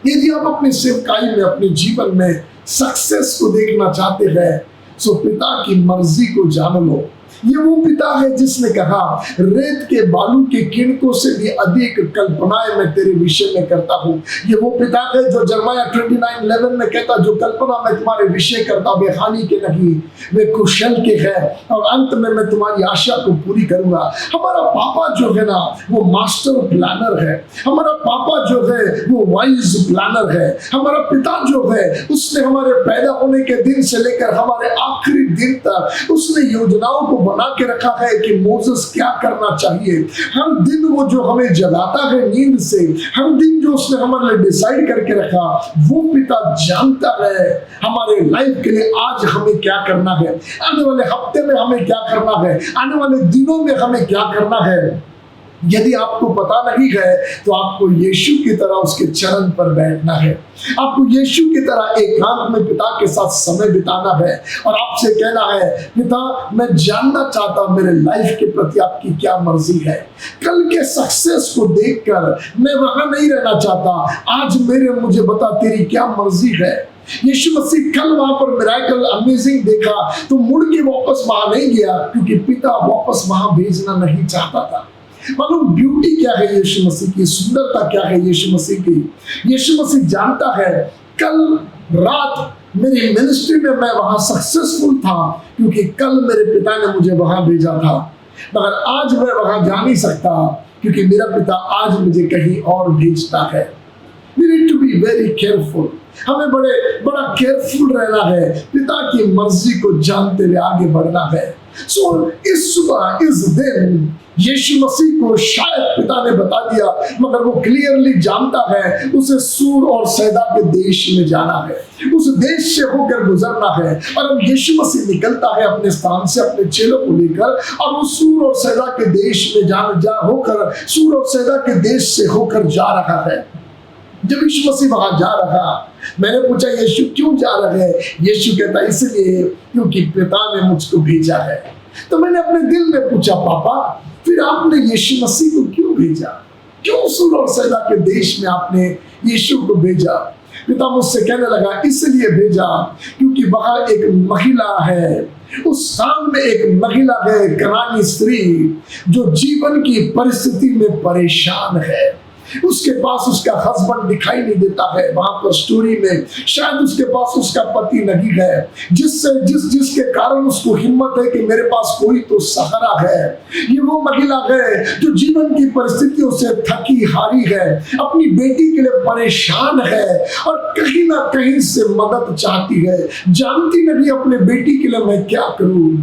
E: यदि आप अपनी सेवकाई में अपने जीवन में सक्सेस को देखना चाहते हैं तो पिता की मर्जी को जान लो। ये वो पिता है जिसने कहा, रेत के बालू के किणकों से भी अधिक कल्पनाएं मैं तेरे विषय में करता हूँ। ये वो पिता है जो यिर्मयाह 29:11 में कहता, जो कल्पना मैं तुम्हारे विषय करता वे हानि के नहीं, वे कुशल के है, और अंत में मैं तुम्हारी आशा को पूरी करूंगा। हमारा पापा जो है ना, वो मास्टर प्लानर है। हमारा पापा जो है वो वाइज प्लानर है। हमारा पिता जो है उसने हमारे पैदा होने के दिन से लेकर हमारे आखिरी दिन तक उसने योजनाओं को बना के रखा है कि मोसेस क्या करना चाहिए। हर दिन वो जो हमें जगाता है नींद से, हर दिन जो उसने हमारे लिए डिसाइड करके रखा, वो पिता जानता है हमारे लाइफ के लिए आज हमें क्या करना है, आने वाले हफ्ते में हमें क्या करना है, आने वाले दिनों में हमें क्या करना है। यदि आपको पता नहीं है तो आपको यीशु की तरह उसके चरण पर बैठना है। आपको यीशु की तरह एकांत में पिता के साथ समय बिताना है और आपसे कहना है, पिता मैं जानना चाहता हूं मेरे लाइफ के प्रति आपकी क्या मर्जी है। कल के सक्सेस को देखकर मैं वहां नहीं रहना चाहता। आज मुझे बता तेरी क्या मर्जी है। यीशु मसीह कल वहां पर मिरेकल अमेजिंग देखा तो मुड़ के वापस वहां नहीं गया, क्योंकि पिता वापस वहां भेजना नहीं चाहता था। मालूम ब्यूटी क्या है यीशु मसीह की, सुंदरता क्या है यीशु मसीह की। यीशु मसीह जानता है कल रात मेरी मिनिस्ट्री में मैं वहां सक्सेसफुल था क्योंकि कल मेरे पिता ने मुझे वहां भेजा था, मगर आज मैं वहां जा नहीं सकता क्योंकि मेरा पिता आज मुझे कहीं और भेजता है। We need to be very careful। हमें बड़ा केयरफुल रहना है, पिता की मर्जी को जानते हुए आगे बढ़ना है। इस सुबह इस दिन यीशु मसीह को शायद पिता ने बता दिया, मगर वो क्लियरली जानता है उसे सूर और सैदा के देश में जाना है, उस देश से होकर गुजरना है। और अब यीशु मसीह निकलता है अपने स्थान से अपने चेलों को लेकर और वो सूर और सैदा के देश में सूर और सैदा के देश से होकर जा रहा है। जब यीशु मसीह वहां जा रहा, मैंने पूछा यीशु क्यों जा रहे हैं? यीशु कहता इसलिए क्योंकि पिता ने मुझको भेजा है। तो मैंने अपने दिल में पूछा, पापा फिर आपने यीशु मसीह को क्यों भेजा? क्यों सूर और सैदा के देश में आपने यीशु को भेजा? पिता मुझसे कहने लगा इसलिए भेजा क्योंकि वहां एक महिला है, उस स्थान में एक महिला है, कनानी स्त्री, जो जीवन की परिस्थिति में परेशान है। उसके पास उसका हस्बैंड दिखाई नहीं देता है। वहां पर स्टोरी में शायद उसके पास उसका पति नहीं है, जिसके कारण उसको हिम्मत है कि मेरे पास कोई तो सहारा है। ये वो महिला है जो जीवन की परिस्थितियों से थकी हारी है, अपनी बेटी के लिए परेशान है और कहीं ना कहीं से मदद चाहती है। जानती नहीं अपने बेटी के लिए मैं क्या करूं,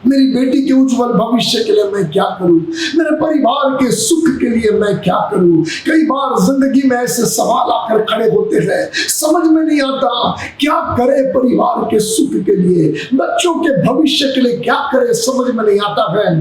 E: मेरी बेटी के उज्जवल भविष्य के लिए मैं क्या करूं, मेरे परिवार के सुख के लिए मैं क्या करूं। कई बार जिंदगी में ऐसे सवाल आकर खड़े होते हैं, समझ में नहीं आता क्या करे परिवार के सुख के लिए, बच्चों के भविष्य के लिए क्या करे, समझ में नहीं आता है।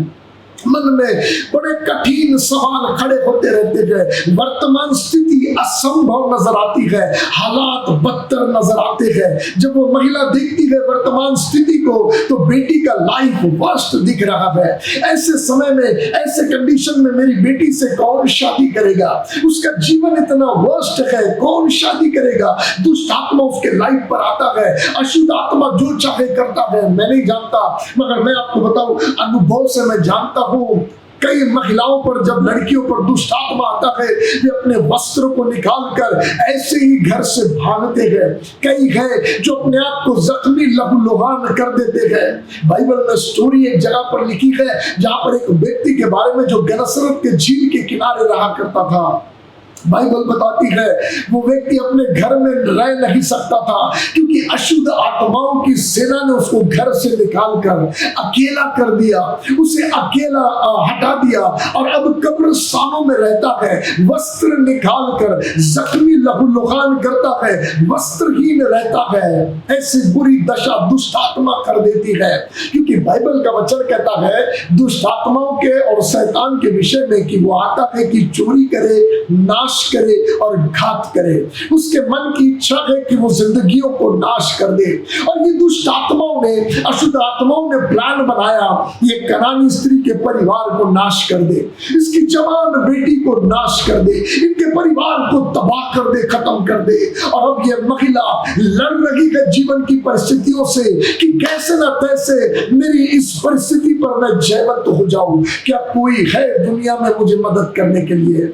E: मन में बड़े कठिन सवाल खड़े होते रहते हैं। वर्तमान स्थिति असंभव नजर आती है, हालात बदतर नजर आते हैं। जब वो महिला देखती है वर्तमान स्थिति को तो बेटी का लाइफ वर्स्ट दिख रहा है। ऐसे समय में, ऐसे कंडीशन में मेरी बेटी से कौन शादी करेगा? उसका जीवन इतना वर्स्ट है, कौन शादी करेगा? दुष्ट आत्मा उसके लाइफ पर आता है, अशुद्ध आत्मा जो चाहे करता है। मैं नहीं जानता, मगर मैं आपको बताऊं, अनुभव से मैं जानता हूं कई महिलाओं पर जब लड़कियों पर दुष्ट आत्मा आता है, वे अपने वस्त्र को निकालकर ऐसे ही घर से भागते हैं। कई है जो अपने आप को जख्मी लहूलुहान कर देते हैं। बाइबल में स्टोरी एक जगह पर लिखी है जहां पर एक व्यक्ति के बारे में जो गनसरत के झील के किनारे रहा करता था। बाइबल बताती है वो व्यक्ति अपने घर में रह नहीं सकता था क्योंकि अशुद्ध आत्माओं की सेना ने उसको घर से निकालकर अकेला कर दिया, उसे अकेला हटा दिया और अब कब्रिस्तानों में रहता है। वस्त्र निकालकर जख्मी लहूलुहान करता है, वस्त्रहीन रहता है। ऐसी बुरी दशा दुष्ट आत्मा कर देती है, क्योंकि बाइबल का वचन कहता है दुष्ट आत्माओं के और शैतान के विषय में कि वो आता है कि चोरी करे, नाश नाश करे और घात करे। उसके मन की इच्छा है कि वो जिंदगियों को नाश कर दे। और ये दुष्ट आत्माओं ने, अशुद्ध आत्माओं ने प्लान बनाया ये कनानी स्त्री के परिवार को नाश कर दे, इसकी जवान बेटी को नाश कर दे, इनके परिवार को तबाह कर दे, खत्म कर दे। और अब ये महिला लड़ रही है जीवन की परिस्थितियों से कि कैसे न तैसे मेरी इस परिस्थिति पर मैं जयवंत हो जाऊं। क्या कोई है दुनिया में मुझे मदद करने के लिए?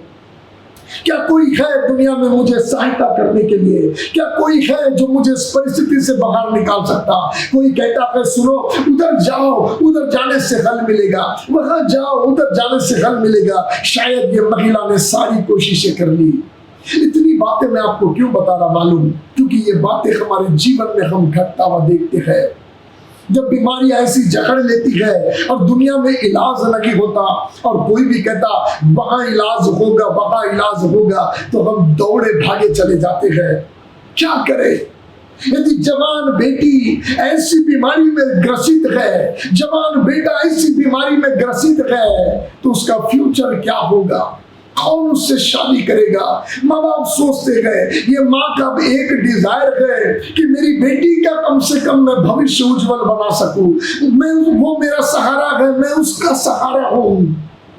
E: क्या कोई है दुनिया में मुझे सहायता करने के लिए? क्या कोई है जो मुझे इस परिस्थिति से बाहर निकाल सकता? कोई कहता है सुनो, उधर जाओ, उधर जाने से हल मिलेगा, वहां जाओ, उधर जाने से हल मिलेगा। शायद ये महिला ने सारी कोशिशें कर ली। इतनी बातें मैं आपको क्यों बता रहा मालूम? क्योंकि ये बातें हमारे जीवन में हम घटता हुआ देखते हैं। जब बीमारियां ऐसी जकड़ लेती है और दुनिया में इलाज नहीं होता और कोई भी कहता वहां इलाज होगा, वहां इलाज होगा, तो हम दौड़े भागे चले जाते हैं। क्या करें? यदि जवान बेटी ऐसी बीमारी में ग्रसित है, जवान बेटा ऐसी बीमारी में ग्रसित है, तो उसका फ्यूचर क्या होगा? कौन उससे शादी करेगा? माँ बाप सोचते हैं, ये माँ का एक डिजायर है कि मेरी बेटी का कम से कम मैं भविष्य उज्जवल बना सकूं, वो मेरा सहारा है, मैं उसका सहारा हूं।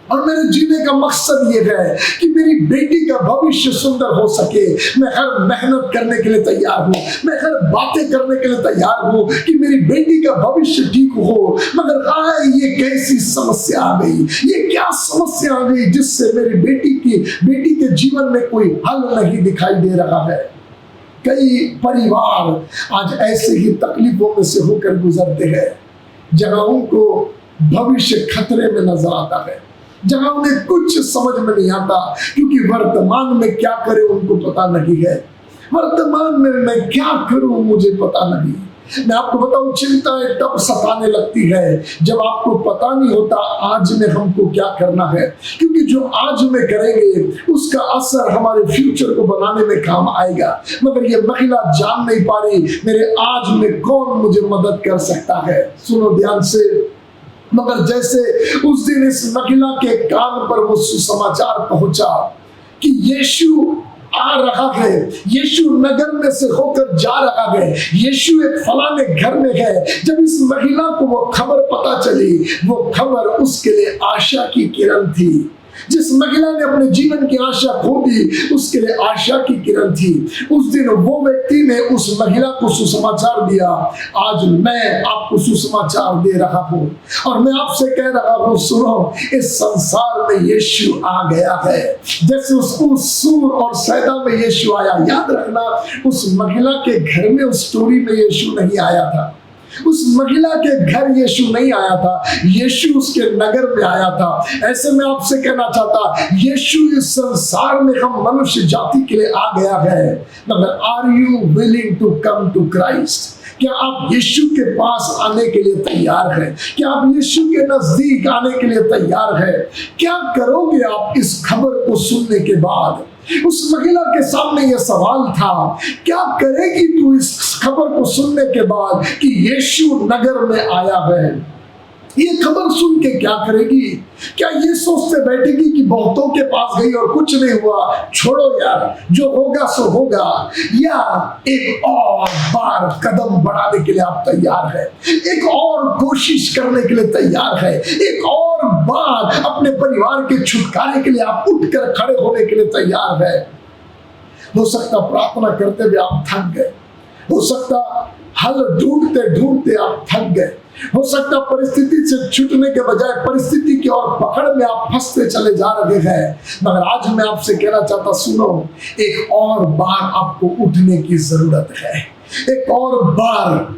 E: और मेरे जीने का मकसद ये है कि मेरी बेटी का भविष्य सुंदर हो सके। मैं हर मेहनत करने के लिए तैयार हूँ, मैं हर बातें करने के लिए तैयार हूँ कि मेरी बेटी का भविष्य ठीक हो। मगर ये कैसी समस्या आ गई, ये क्या समस्या आ गई जिससे मेरी बेटी के जीवन में कोई हल नहीं दिखाई दे रहा है। कई परिवार आज ऐसे ही तकलीफों में से होकर गुजरते हैं जहां उनको भविष्य खतरे में नजर आता है, जहां उन्हें कुछ समझ में नहीं आता, क्योंकि वर्तमान में क्या करें उनको पता नहीं है। वर्तमान में मैं क्या करूं मुझे पता नहीं। मैं आपको बताऊं, चिंताएं तब सताने लगती है जब आपको पता नहीं होता आज में हमको क्या करना है, क्योंकि जो आज में करेंगे उसका असर हमारे फ्यूचर को बनाने में काम आएगा। मगर ये महिला जान नहीं पा रही मेरे आज में कौन मुझे मदद कर सकता है। सुनो ध्यान से। मगर जैसे उस दिन इस महिला के कान पर वो सुसमाचार पहुंचा कि यीशु आ रहा है, यीशु नगर में से होकर जा रहा है, यीशु एक फलाने घर में है। जब इस महिला को वो खबर पता चली, वो खबर उसके लिए आशा की किरण थी। जिस महिला ने अपने जीवन की आशा खो दी, उसके लिए आशा की किरण थी। उस दिन वो व्यक्ति ने उस महिला को सुसमाचार दिया। आज मैं आपको सुसमाचार दे रहा हूं और मैं आपसे कह रहा हूं, सुनो, इस संसार में यीशु आ गया है। जैसे उसको सूर और सैदा में यीशु आया, याद रखना, उस महिला के घर में उस स्टोरी में यीशु नहीं आया था। उस महिला के घर यीशु नहीं आया था, यीशु उसके नगर में आया था। ऐसे में आपसे कहना चाहता, यीशु इस संसार में हम मनुष्य जाति के लिए आ गया है। मगर are you willing to come to Christ? क्या आप यीशु के पास आने के लिए तैयार हैं? क्या आप यीशु के नजदीक आने के लिए तैयार हैं? क्या करोगे आप इस खबर को सुनने के बाद? उस महिला के सामने यह सवाल था, क्या करेगी तू इस खबर को सुनने के बाद कि यीशु नगर में आया है? ये खबर सुन के क्या करेगी? क्या ये सोचते बैठेगी कि बहुतों के पास गई और कुछ नहीं हुआ, छोड़ो यार, जो होगा सो होगा? या एक और बार कदम बढ़ाने के लिए आप तैयार है, एक और कोशिश करने के लिए तैयार है, एक और बार अपने परिवार के छुटकारे के लिए आप उठकर खड़े होने के लिए तैयार है? हो सकता प्रार्थना करते हुए आप थक गए, हो सकता हल ढूंढते ढूंढते आप थक गए, हो सकता परिस्थिति से छूटने के बजाय परिस्थिति की और पकड़ में आप फंसते चले जा रहे हैं। मगर आज मैं आपसे कहना चाहता, सुनो, एक और बार आपको उठने की जरूरत है, एक और बार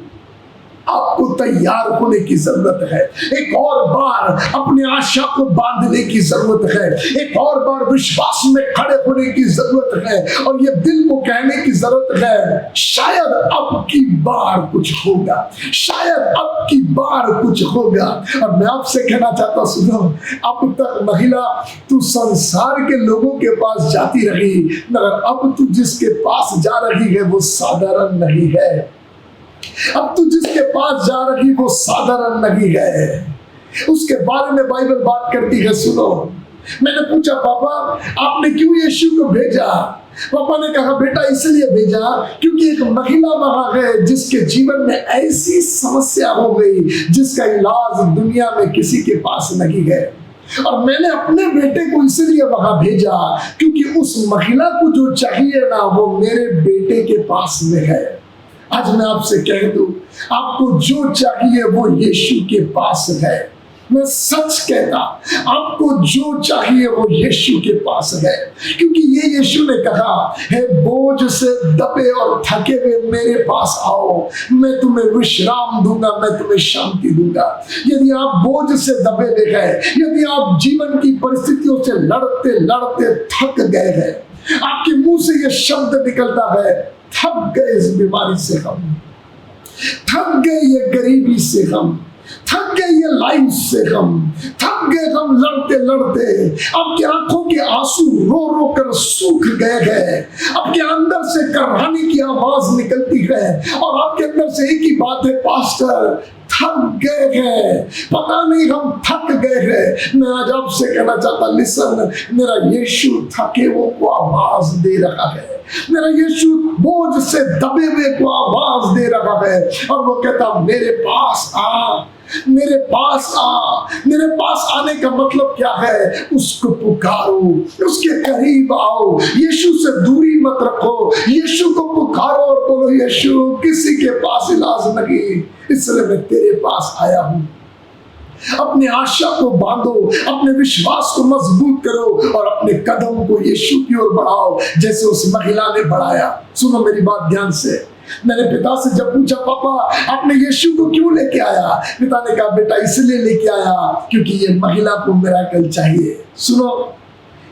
E: आपको तैयार होने की जरूरत है, एक और बार अपनी आशा को बांधने की जरूरत है, एक और बार विश्वास में खड़े होने की जरूरत है और ये दिल को कहने की जरूरत है, शायद अब की बार कुछ होगा, शायद अब की बार कुछ होगा। और मैं आपसे कहना चाहता, सुनो, अब तक महिला तू संसार के लोगों के पास जाती रही, मगर अब तू जिसके पास जा रही है वो साधारण नहीं है। अब तू जिसके पास जा रही वो साधारण नहीं है। उसके बारे में बाइबल बात करती है, सुनो, मैंने पूछा, पापा आपने क्यों यीशु को भेजा? पापा ने कहा, बेटा इसलिए भेजा क्योंकि एक महिला वहां है जिसके जीवन में ऐसी समस्या हो गई जिसका इलाज दुनिया में किसी के पास नहीं है। और मैंने अपने बेटे को इसलिए वहां भेजा क्योंकि उस महिला को जो चाहिए ना वो मेरे बेटे के पास में है। आज मैं आपसे कह दूं, आपको जो चाहिए वो यीशु के पास है। मैं सच कहता, आपको जो चाहिए वो यीशु के पास है, क्योंकि ये यीशु ने कहा है, बोझ से दबे और थके हुए मेरे पास आओ, मैं तुम्हें विश्राम दूंगा, मैं तुम्हें शांति दूंगा। यदि आप बोझ से दबे हुए हैं, यदि आप जीवन की परिस्थितियों से लड़ते लड़ते थक गए हैं, आपके मुंह से ये शब्द निकलता है, थक गए इस बीमारी से हम, थक गए ये गरीबी से हम, थक गए ये लाइफ से हम, थक गए हम लड़ते लड़ते। आपकी आंखों के आंसू रो रो कर सूख गए हैं, आपके अंदर से कराहने की आवाज निकलती है और आपके अंदर से एक ही बात है, पास्टर थक गए हैं, पता नहीं हम थक गए हैं। मैं आज आपसे कहना चाहता, लिसन, मेरा यीशु थके हुए को आवाज दे रहा है, मेरा यीशु बोझ से दबे हुए को आवाज दे रहा है और वो कहता, मेरे पास आ, मेरे पास आ। मेरे पास आने का मतलब क्या है? उसको पुकारो, उसके करीब आओ, यीशु से दूरी मत रखो, यीशु को पुकारो और बोलो, यीशु किसी के पास इलाज नहीं, इसलिए मैं तेरे पास आया हूं। अपने आशा को बांधो, अपने विश्वास को मजबूत करो और अपने कदम को यीशु की ओर बढ़ाओ जैसे उस महिला ने बढ़ाया। सुनो मेरी बात ध्यान से। मैंने पिता से जब पूछा, पापा आपने यीशु को क्यों लेके आया? पिता ने कहा, बेटा इसलिए लेके आया क्योंकि ये महिला को मिरेकल चाहिए। सुनो,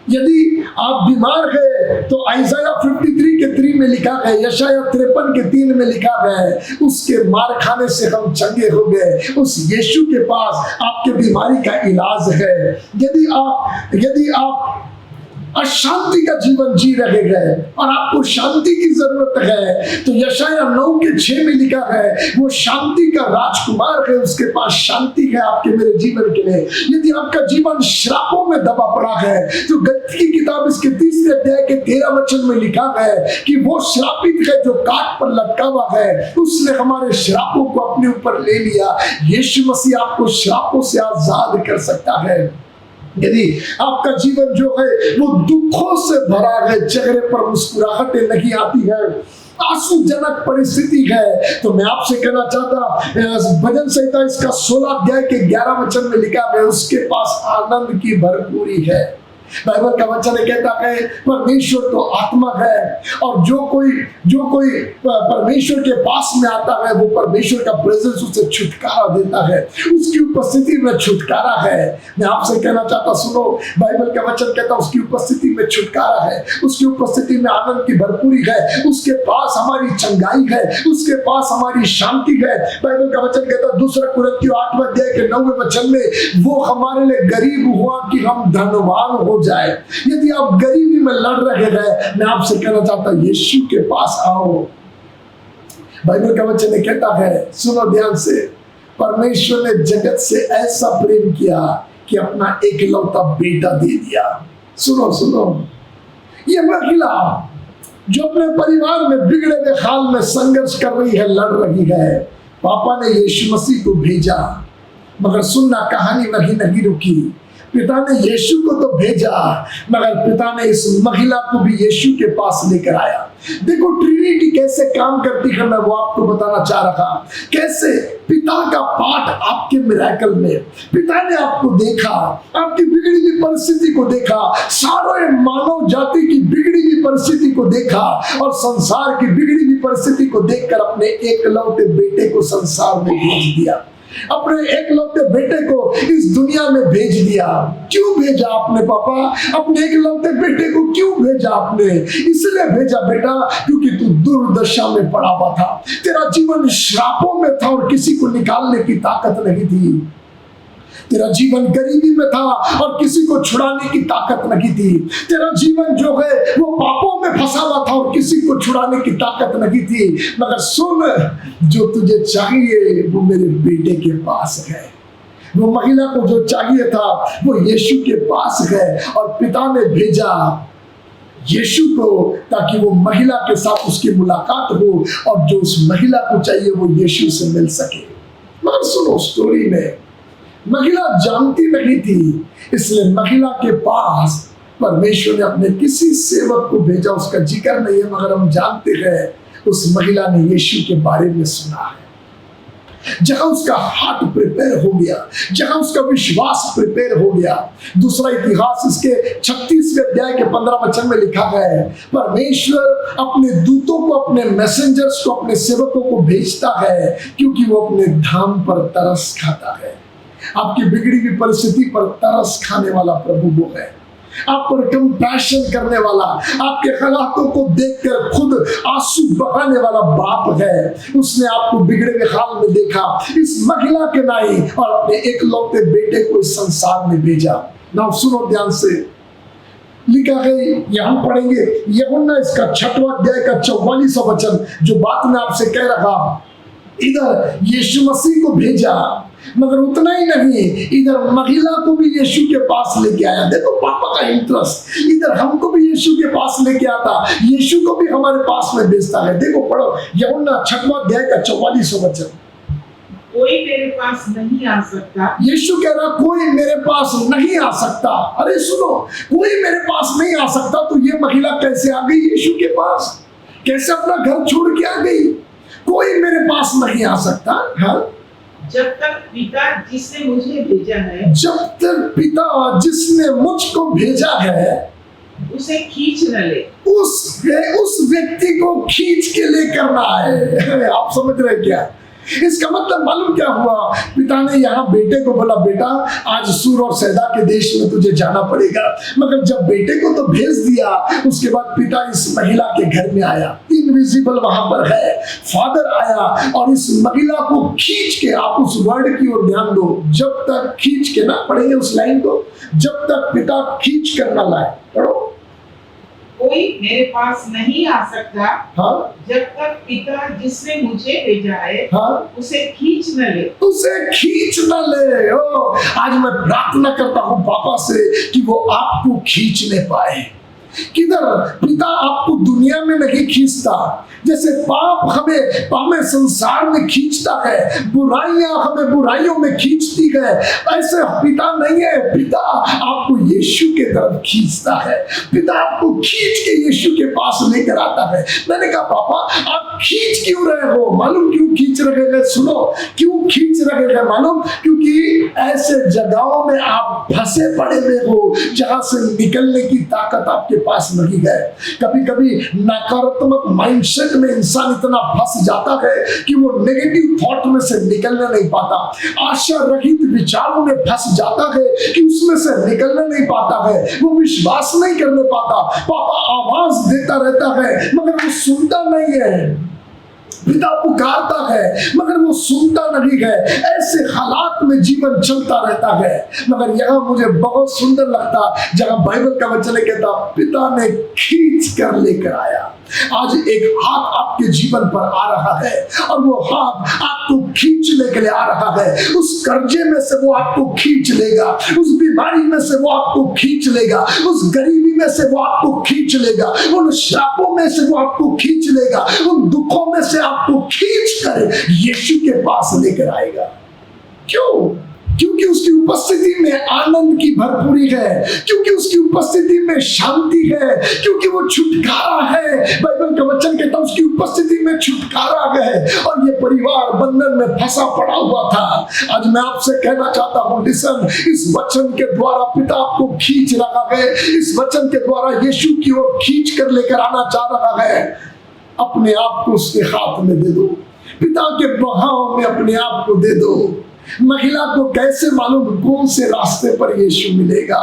E: यदि आप बीमार है तो आइज़ाया 53 के 3 में लिखा है, यशाया 53 के 3 में लिखा है, उसके मार खाने से हम चंगे हो गए। उस यीशु के पास आपके बीमारी का इलाज है। यदि आप अशांति का जीवन जी रहे हैं और आपको शांति की जरूरत है तो यशाया 9 के 6 में लिखा है, वो शांति का राजकुमार है, उसके पास शांति है आपके मेरे जीवन के लिए। यदि आपका जीवन श्रापों में दबा पड़ा है तो गलती की किताब इसके 3 अध्याय के 13 वचन में लिखा है कि वो श्रापित है जो काट पर लटका हुआ है, उसने हमारे श्रापों को अपने ऊपर ले लिया। यीशु मसीह आपको श्रापों से आजाद कर सकता है। यदि आपका जीवन जो है वो दुखों से भरा है, चेहरे पर मुस्कुराहटें नहीं आती है, आंसुजनक परिस्थिति है, तो मैं आपसे कहना चाहता, भजन संहिता इसका 16 अध्याय के 11 वचन में लिखा है, उसके पास आनंद की भरपूरी है। बाइबल का वचन कहता है, परमेश्वर तो आत्मा है और जो कोई परमेश्वर के पास में आता है वो परमेश्वर का प्रेजेंस उसे छुटकारा देता है, उसकी उपस्थिति में छुटकारा है। मैं आपसे कहना चाहता, सुनो, बाइबल का वचन कहता है उसकी उपस्थिति में छुटकारा है, उसकी उपस्थिति में आनंद की भरपूरी है, उसके पास हमारी चंगाई है, उसके पास हमारी शांति है। बाइबल का वचन कहता है 2 कुरिन्थियों 8 अध्याय के 9वें वचन में, वो हमारे लिए गरीब हुआ कि हम धनवान हो जाए। यदि आप गरीबी में लड़ रहे हैं, मैं आपसे कहना चाहता हूं, यीशु के पास आओ। बाइबल का वचन कहता है, सुनो ध्यान से, परमेश्वर ने जगत से ऐसा प्रेम किया कि अपना एकलौता बेटा दे दिया। सुनो सुनो, ये महिला जो अपने परिवार में बिगड़े हुए हाल में संघर्ष कर रही है, लड़ रही है, पापा ने यीशु मसीह को भेजा, मगर सुनना, कहानी वहीं नहीं रुकी। पिता ने यीशु को तो भेजा, मगर पिता ने इस महिला को भी यीशु के पास लेकर आया। देखो ट्रिनिटी कैसे काम करती है, मैं वो आपको बताना चाह रहा। कैसे पिता का पाठ आपके मिरेकल में, पिता ने आपको देखा, आपकी बिगड़ी हुई परिस्थिति को देखा, सारे मानव जाति की बिगड़ी हुई परिस्थिति को देखा और संसार की बिगड़ी हुई परिस्थिति को देखकर अपने एकलौते बेटे को संसार में भेज दिया, अपने एकलौते बेटे को इस दुनिया में भेज दिया। क्यों भेजा आपने पापा? अपने एकलौते बेटे को क्यों भेजा आपने? इसलिए भेजा बेटा क्योंकि तू दुर्दशा में पड़ा हुआ था, तेरा जीवन श्रापों में था और किसी को निकालने की ताकत नहीं थी, तेरा जीवन गरीबी में था और किसी को छुड़ाने की ताकत नहीं थी, तेरा जीवन जो है वो पापों में फंसा हुआ था और किसी को छुड़ाने की ताकत नहीं थी। मगर सुन, जो तुझे चाहिए वो मेरे बेटे के पास है, वो महिला को जो चाहिए था वो यीशु के पास गए और पिता ने भेजा यीशु को ताकि वो महिला के साथ उसकी मुलाकात हो और जो उस महिला को चाहिए वो यीशु से मिल सके। मगर सुनो, स्टोरी में महिला जानती नहीं थी, इसलिए महिला के पास परमेश्वर ने अपने किसी सेवक को भेजा। उसका जिक्र नहीं है, मगर हम जानते हैं उस महिला ने यीशु के बारे में सुना है। जहां उसका हार्ट प्रिपेयर हो गया, जहां उसका विश्वास प्रिपेयर हो गया। दूसरा इतिहास इसके 36वें अध्याय के 15 वचन में लिखा गया है, परमेश्वर अपने दूतों को, अपने मैसेंजर्स को, अपने सेवकों को भेजता है क्योंकि वो अपने धाम पर तरस खाता है। आपकी बिगड़ी हुई परिस्थिति पर तरस खाने वाला प्रभु वो है, आप पर कंपैशन करने वाला, आपके हालातों को देखकर खुद आंसू बहाने वाला बाप है। उसने आपको बिगड़े हुए हाल में देखा, इस महिला के नाई और अपने एकलौते बेटे को इस संसार में भेजा। ना सुनो ध्यान से, लिखा है, यहां पढ़ेंगे यूहन्ना इसका 6वां अध्याय का 44वां वचन, जो बात मैं आपसे कह रहा, इधर यीशु मसीह को भेजा, मगर उतना ही नहीं, इधर महिला को भी यीशु के पास लेके आया। देखो पापा का इंटरेस्ट, इधर हमको भी यीशु के पास लेके आता, यीशु को भी हमारे पास में भेजता है। देखो पढ़ो यूहन्ना 6वां अध्याय का 44वां वचन,
F: कोई मेरे पास नहीं आ सकता।
E: यीशु कह रहा कोई मेरे पास नहीं आ सकता। अरे सुनो, कोई मेरे पास नहीं आ सकता, तो ये महिला कैसे आ गई यीशु के पास? कैसे अपना घर छोड़ के आ गई? कोई मेरे पास नहीं आ सकता। हाँ,
F: जब तक पिता जिसने मुझे भेजा है,
E: जब तक पिता जिसने मुझको भेजा है
F: उसे खींच न ले।
E: उस व्यक्ति को खींच के ले करना है। आप समझ रहे क्या? इसका मतलब मालूम क्या हुआ? पिता ने यहाँ बेटे को बोला, बेटा आज सूर और सैदा के देश में तुझे जाना पड़ेगा। मगर जब बेटे को तो भेज दिया, उसके बाद पिता इस महिला के घर में आया, इनविजिबल वहां पर है, फादर आया और इस महिला को खींच के, आप उस वर्ड की ओर ध्यान दो, जब तक खींच के, ना पढ़ेंगे उस लाइन को, जब तक पिता खींच कर ना लाए। पढ़ो,
F: कोई मेरे पास नहीं आ सकता।
E: हाँ,
F: जब तक पिता जिसने मुझे भेजा है,
E: हाँ,
F: उसे खींच न ले।
E: उसे खींच न ले। ओ, आज मैं प्रार्थना करता हूँ पापा से कि वो आपको खींच ले पाए। किधर पिता आपको दुनिया में नहीं खींचता, जैसे पाप हमें संसार में खींचता है, बुराइयां हमें बुराइयों में खींचती है, ऐसे पिता नहीं है। पिता आपको यीशु के तरफ खींचता है, पिता आपको खींच के यीशु के पास लेकर आता है। मैंने कहा पापा आप खींच क्यों रहे हो? मालूम क्यों खींच रहे हैं? सुनो, क्यों खींच रहे हैं मालूम? क्योंकि ऐसे जगहों में आप फंसे पड़े हुए हो जहां से निकलने की ताकत आपके पास नहीं है। कभी कभी नकारात्मक माइंडसेट में इंसान इतना फंस जाता है कि वो नेगेटिव थॉट में से निकलने नहीं पाता, आशा रहित विचारों में फंस जाता है कि उसमें से निकलने नहीं पाता है, वो विश्वास नहीं करने पाता। पापा आवाज देता रहता है मगर वो सुनता नहीं है, पिता पुकारता है मगर वो सुनता नहीं है। ऐसे हालात में जीवन चलता रहता है। मगर यहाँ मुझे बहुत सुंदर लगता जहाँ बाइबल का वचन कहता पिता ने खींच कर लेकर आया। आज एक हाथ आपके जीवन पर आ रहा है और वो हाथ आपको खींच लेकर आ रहा है। उस कर्जे में से वो आपको खींच लेगा, उस बीमारी में से वो आपको खींच लेगा, उस गरीबी में से वो आपको खींच लेगा, उन श्रापों में से वो आपको खींच लेगा, उन दुखों में से आपको खींच कर यीशु के पास लेकर आएगा। क्यों? क्योंकि उसकी उपस्थिति में आनंद की भरपूरी है, क्योंकि उसकी उपस्थिति में शांति है, क्योंकि वो छुटकारा है। बाइबल का वचन कहता है उसकी उपस्थिति में छुटकारा है। और ये परिवार बंधन में फंसा पड़ा हुआ था। आज मैं आपसे कहना चाहता हूँ, लिसन, इस वचन के द्वारा पिता आपको खींच रहा है, इस वचन के द्वारा यीशु की ओर खींच कर लेकर आना चाह रहा है। अपने आप को उसके हाथ में दे दो, पिता के बहाव में अपने आप को दे दो। महिला को कैसे मालूम कौन से रास्ते पर यीशु मिलेगा?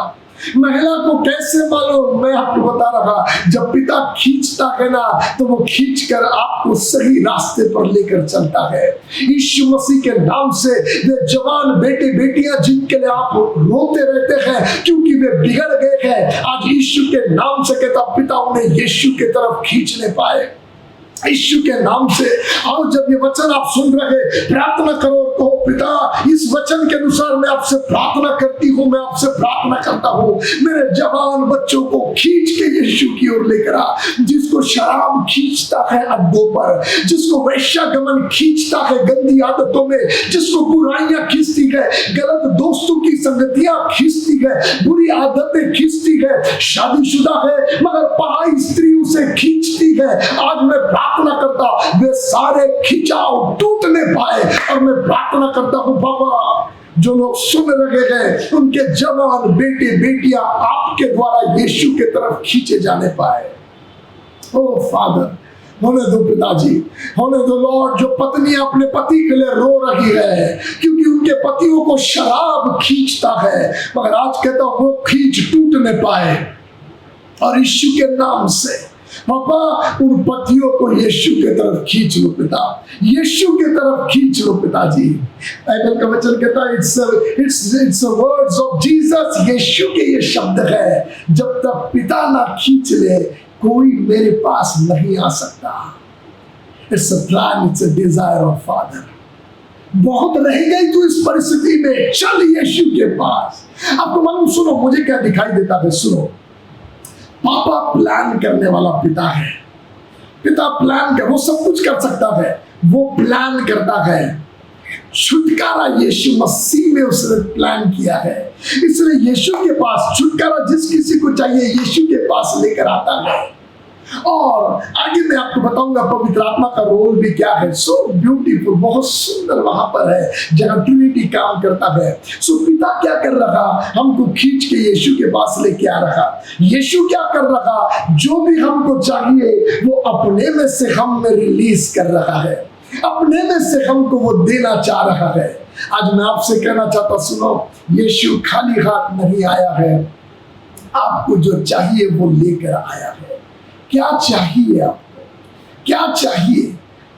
E: महिला को कैसे मालूम? मैं आपको बता रहा, जब पिता खींचता है ना तो वो खींचकर आपको सही रास्ते पर लेकर चलता है। यीशु मसीह के नाम से वे जवान बेटे बेटियां जिनके लिए आप रोते रहते हैं क्योंकि वे बिगड़ गए हैं, आज यीशु के नाम से कहता पिता उन्हें यीशु के तरफ खींचने पाए। यीशु के नाम से। और जब ये वचन आप सुन रहे, प्रार्थना करो, कहो, पिता इस वचन के अनुसार मैं आपसे प्रार्थना करती हूँ, मैं आपसे प्रार्थना करता हूँ, मेरे जवान बच्चों को खींच के यीशु की ओर लेकर आ। जिसको शराब खींचता है अड्डों पर, जिसको वैश्यागमन खींचता है गंदी आदतों में, जिसको बुराइयां खींचती है, गलत दोस्तों की संगतियां खींचती है, बुरी आदतें खींचती है, शादीशुदा है मगर पढ़ाई स्त्री उसे खींचती है, आज मैं प्रार्थना करता वे सारे खिंचाव टूटने पाए। और मैं प्रार्थना करता हूँ बाबा, जो लोग सुन रहे हैं उनके जवान बेटे बेटियां आपके द्वारा यीशु के तरफ खींचे जाने पाए। ओ फादर, होने दो पिताजी, होने दो लॉर्ड। जो पत्नियां अपने पति के लिए रो रही है क्योंकि उनके पतियों को शराब खींचता है, मगर आज कहता हूं वो खींच टूटने पाए और यीशु के नाम से पापा उन पतियों को यीशु के तरफ खींच लो पिता, यीशु के तरफ खींच लो पिताजी। बाइबल का वचन कहता है इट्स वर्ड्स ऑफ जीसस, यीशु के ये शब्द है, जब तक पिता ना खींच ले कोई मेरे पास नहीं आ सकता। It's a plan, it's a desire of father. बहुत रह गई तू इस परिस्थिति में, चल यीशु के पास। आपको मालूम, सुनो मुझे क्या दिखाई देता है, सुनो। पापा प्लान करने वाला पिता है। पिता प्लान कर, वो सब कुछ कर सकता है, वो प्लान करता है। छुटकारा यीशु मसीह में उसने प्लान किया है, इसलिए यीशु के पास छुटकारा जिस किसी को चाहिए यीशु के पास लेकर आता है। और आगे मैं आपको बताऊंगा पवित्र आत्मा का रोल भी क्या है। सो ब्यूटीफुल, बहुत सुंदर वहां पर है जहां ट्रिनिटी काम करता है। सो पिता क्या कर रहा, हमको खींच के यीशु के पास लेके आ रहा। यीशु क्या कर रहा, जो भी हमको चाहिए वो अपने में से हम में रिलीज कर रहा है, अपने में से हमको वो देना चाह रहा है। आज मैं आपसे कहना चाहता, सुनो, यीशु खाली हाथ नहीं आया है, आपको जो चाहिए वो लेकर आया है। क्या चाहिए आपको, क्या चाहिए,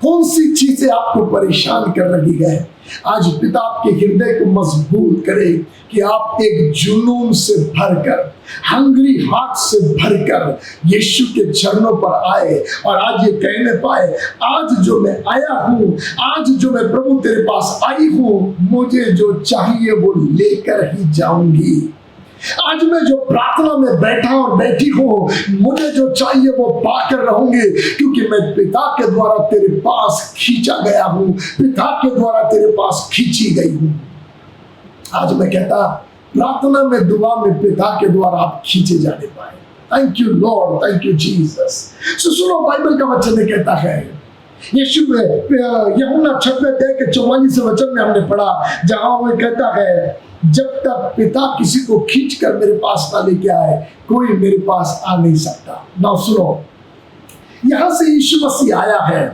E: कौन सी चीजें आपको परेशान कर रही है? आज पिता आपके हृदय को मजबूत करे कि आप एक जुनून से भरकर, हंग्री हार्ट से भरकर यीशु के चरणों पर आए और आज ये कहने पाए, आज जो मैं आया हूं, आज जो मैं प्रभु तेरे पास आई हूं, मुझे जो चाहिए वो लेकर ही जाऊंगी। आज मैं जो प्रार्थना में बैठा और बैठी हूं, मुझे जो चाहिए वो पाकर रहूंगी, क्योंकि मैं पिता के द्वारा तेरे पास खींचा गया हूं, पिता के द्वारा तेरे पास खींची गई हूं। आज मैं कहता, प्रार्थना में, दुआ में पिता के द्वारा आप खींचे जाने पाए। Thank you Lord, thank you Jesus. सुनो, बाइबल का वचन कहता है, यीशु यूहन्ना 6:44 वचन में हमने पढ़ा, जहां वो कहता है, जब तक पिता किसी को खींच कर मेरे पास ना लेके आए, कोई मेरे पास आ नहीं सकता। ना सुनो, यहां से यीशु मसीह आया है,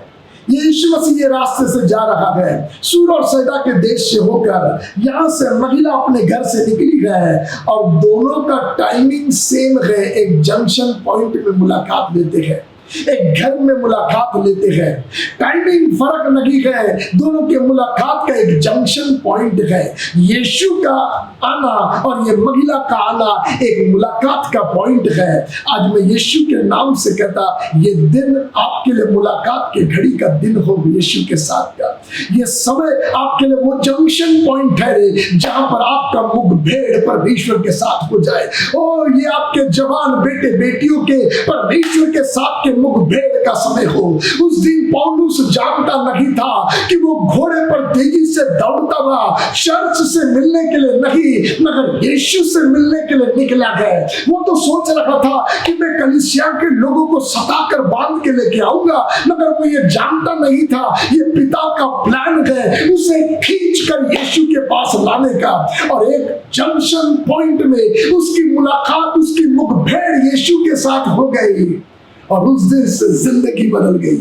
E: ये यीशु मसीह ये रास्ते से जा रहा है, सूर और सैदा के देश से होकर यहां से महिला अपने घर से निकली है और दोनों का टाइमिंग सेम है। एक जंक्शन पॉइंट में मुलाकात लेते हैं, एक घर में मुलाकात लेते हैं, टाइमिंग फर्क नहीं है, दोनों के मुलाकात का एक जंक्शन पॉइंट है। यीशु का आना और ये महिला का आना एक मुलाकात का पॉइंट है। आज मैं यीशु के नाम से कहता, ये दिन आपके लिए मुलाकात के घड़ी का दिन हो यीशु के साथ का। ये समय आपके लिए वो जंक्शन पॉइंट है जहां पर आपका मुठभेड़ परमेश्वर के साथ हो जाए। ओ, ये आपके जवान बेटे बेटियों के परमेश्वर के साथ के मुठभेड़ का समय हो। उस दिन पौलुस जानता नहीं था कि वो घोड़े पर तेजी से दौड़ता हुआ चर्च से मिलने के लिए नहीं, मगर यीशु से मिलने के लिए निकला है। वो तो सोच रहा था कि मैं कलीसिया के लोगों को सताकर बांध के लेके आऊंगा, मगर वो ये जानता नहीं था ये पिता का प्लान है उसे खींच कर यीशु के पास लाने का। और एक जंक्शन पॉइंट में उसकी मुलाकात, उसकी मुठभेड़ यीशु के साथ हो गई और उस दिन से जिंदगी बदल गई।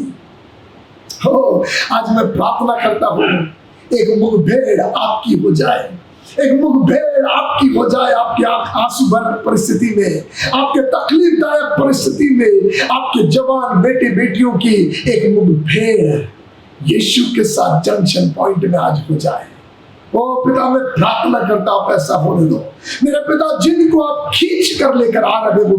E: हो, आज मैं प्रार्थना करता हूं, एक मुठभेड़ आपकी हो जाए, एक मुठभेड़ आपकी हो जाए। आपके आंसू भर परिस्थिति में, आपके तकलीफदायक परिस्थिति में, आपके जवान बेटे बेटियों की एक मुठभेड़ यीशु के साथ जंक्शन पॉइंट में आज हो जाए। ओ पिता, मैं प्रार्थना करता हूं ऐसा होने दो। मेरे पिता, जिनको आप खींच कर लेकर आ रहे हो,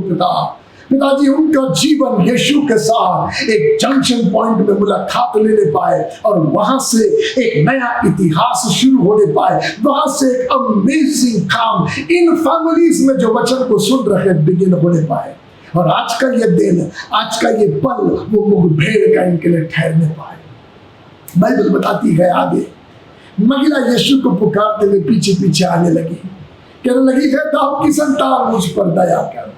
E: पिताजी उनका जीवन यीशु के साथ एक जंक्शन पॉइंट में मुलाकात लेने पाए और वहां से एक नया इतिहास शुरू होने पाए, वहां से एक अमेजिंग काम इन फैमिलीज में जो वचन को सुन रहे बिगिन होने पाए। और आज का ये दिन, आज का ये पल वो मुठभेड़ का इनके लिए ठहरने पाए। बाइबल बताती है आगे, महिला यीशु को पुकारते हुए पीछे पीछे आने लगी, कहने लगी है दाऊद की संतान मुझ पर दया कर,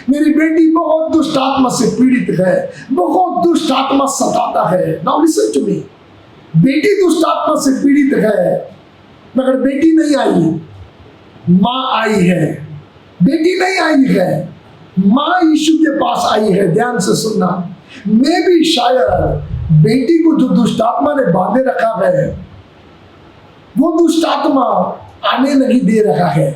E: मेरी बेटी बहुत दुष्ट आत्मा से पीड़ित है, बहुत दुष्ट आत्मा सताता है। नाउ लिसन टू मी, बेटी दुष्ट आत्मा से पीड़ित है, मगर बेटी नहीं आई, माँ आई है। बेटी नहीं आई है, माँ यीशु के पास आई है। ध्यान से सुनना, मैं भी शायद बेटी को जो दुष्ट आत्मा ने बांधे रखा है, वो दुष्ट आत्मा आने नहीं दे रहा है।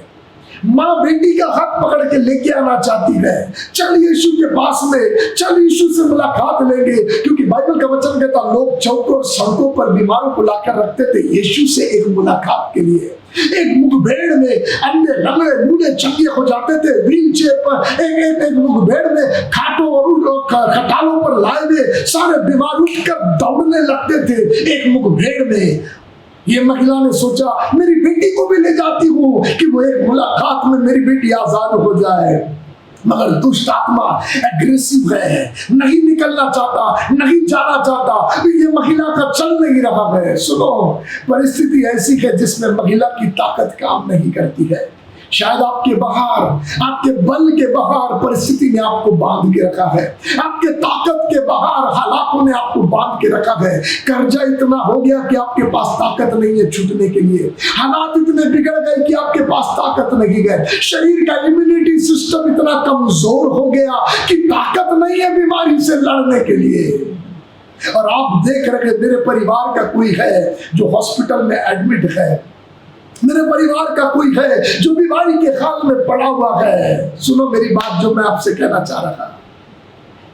E: माँ बेटी का हाथ पकड़ के लेके आना चाहती है, चल यीशु के पास में, चल यीशु से मुलाकात लेंगे, क्योंकि बाइबल का वचन कहता लोग चौकों और सड़कों पर बीमारों को लाकर रखते थे यीशु से एक मुलाकात के लिए। एक मुठभेड़ में अंधे लंगड़े बूढ़े चंगे हो जाते थे, व्हील चेयर पर एक मुठभेड़ में खाटों और खटालों पर लाए हुए सारे बीमार उठकर दौड़ने लगते थे। एक मुठभेड़ में ये महिला ने सोचा मेरी बेटी को भी ले जाती हूँ कि वो एक मुलाकात में मेरी बेटी आजाद हो जाए, मगर दुष्ट आत्मा एग्रेसिव है, नहीं निकलना चाहता, नहीं जाना चाहता। ये महिला का चल नहीं रहा है। सुनो, परिस्थिति ऐसी है जिसमें महिला की ताकत काम नहीं करती है। शायद आपके बाहर, आपके बल के बाहर परिस्थिति ने आपको बांध के रखा है, आपके ताकत के बाहर हालातों ने आपको बांध के रखा है। कर्जा इतना हो गया कि आपके पास ताकत नहीं है छूटने के लिए, हालात इतने बिगड़ गए कि आपके पास ताकत नहीं है, शरीर का इम्यूनिटी सिस्टम इतना कमजोर हो गया कि ताकत नहीं है बीमारी से लड़ने के लिए। और आप देख रहे हैं मेरे परिवार का कोई है जो हॉस्पिटल में एडमिट है, मेरे परिवार का कोई है जो बीमारी के हाल में पड़ा हुआ है। सुनो मेरी बात जो मैं आपसे कहना चाह रहा,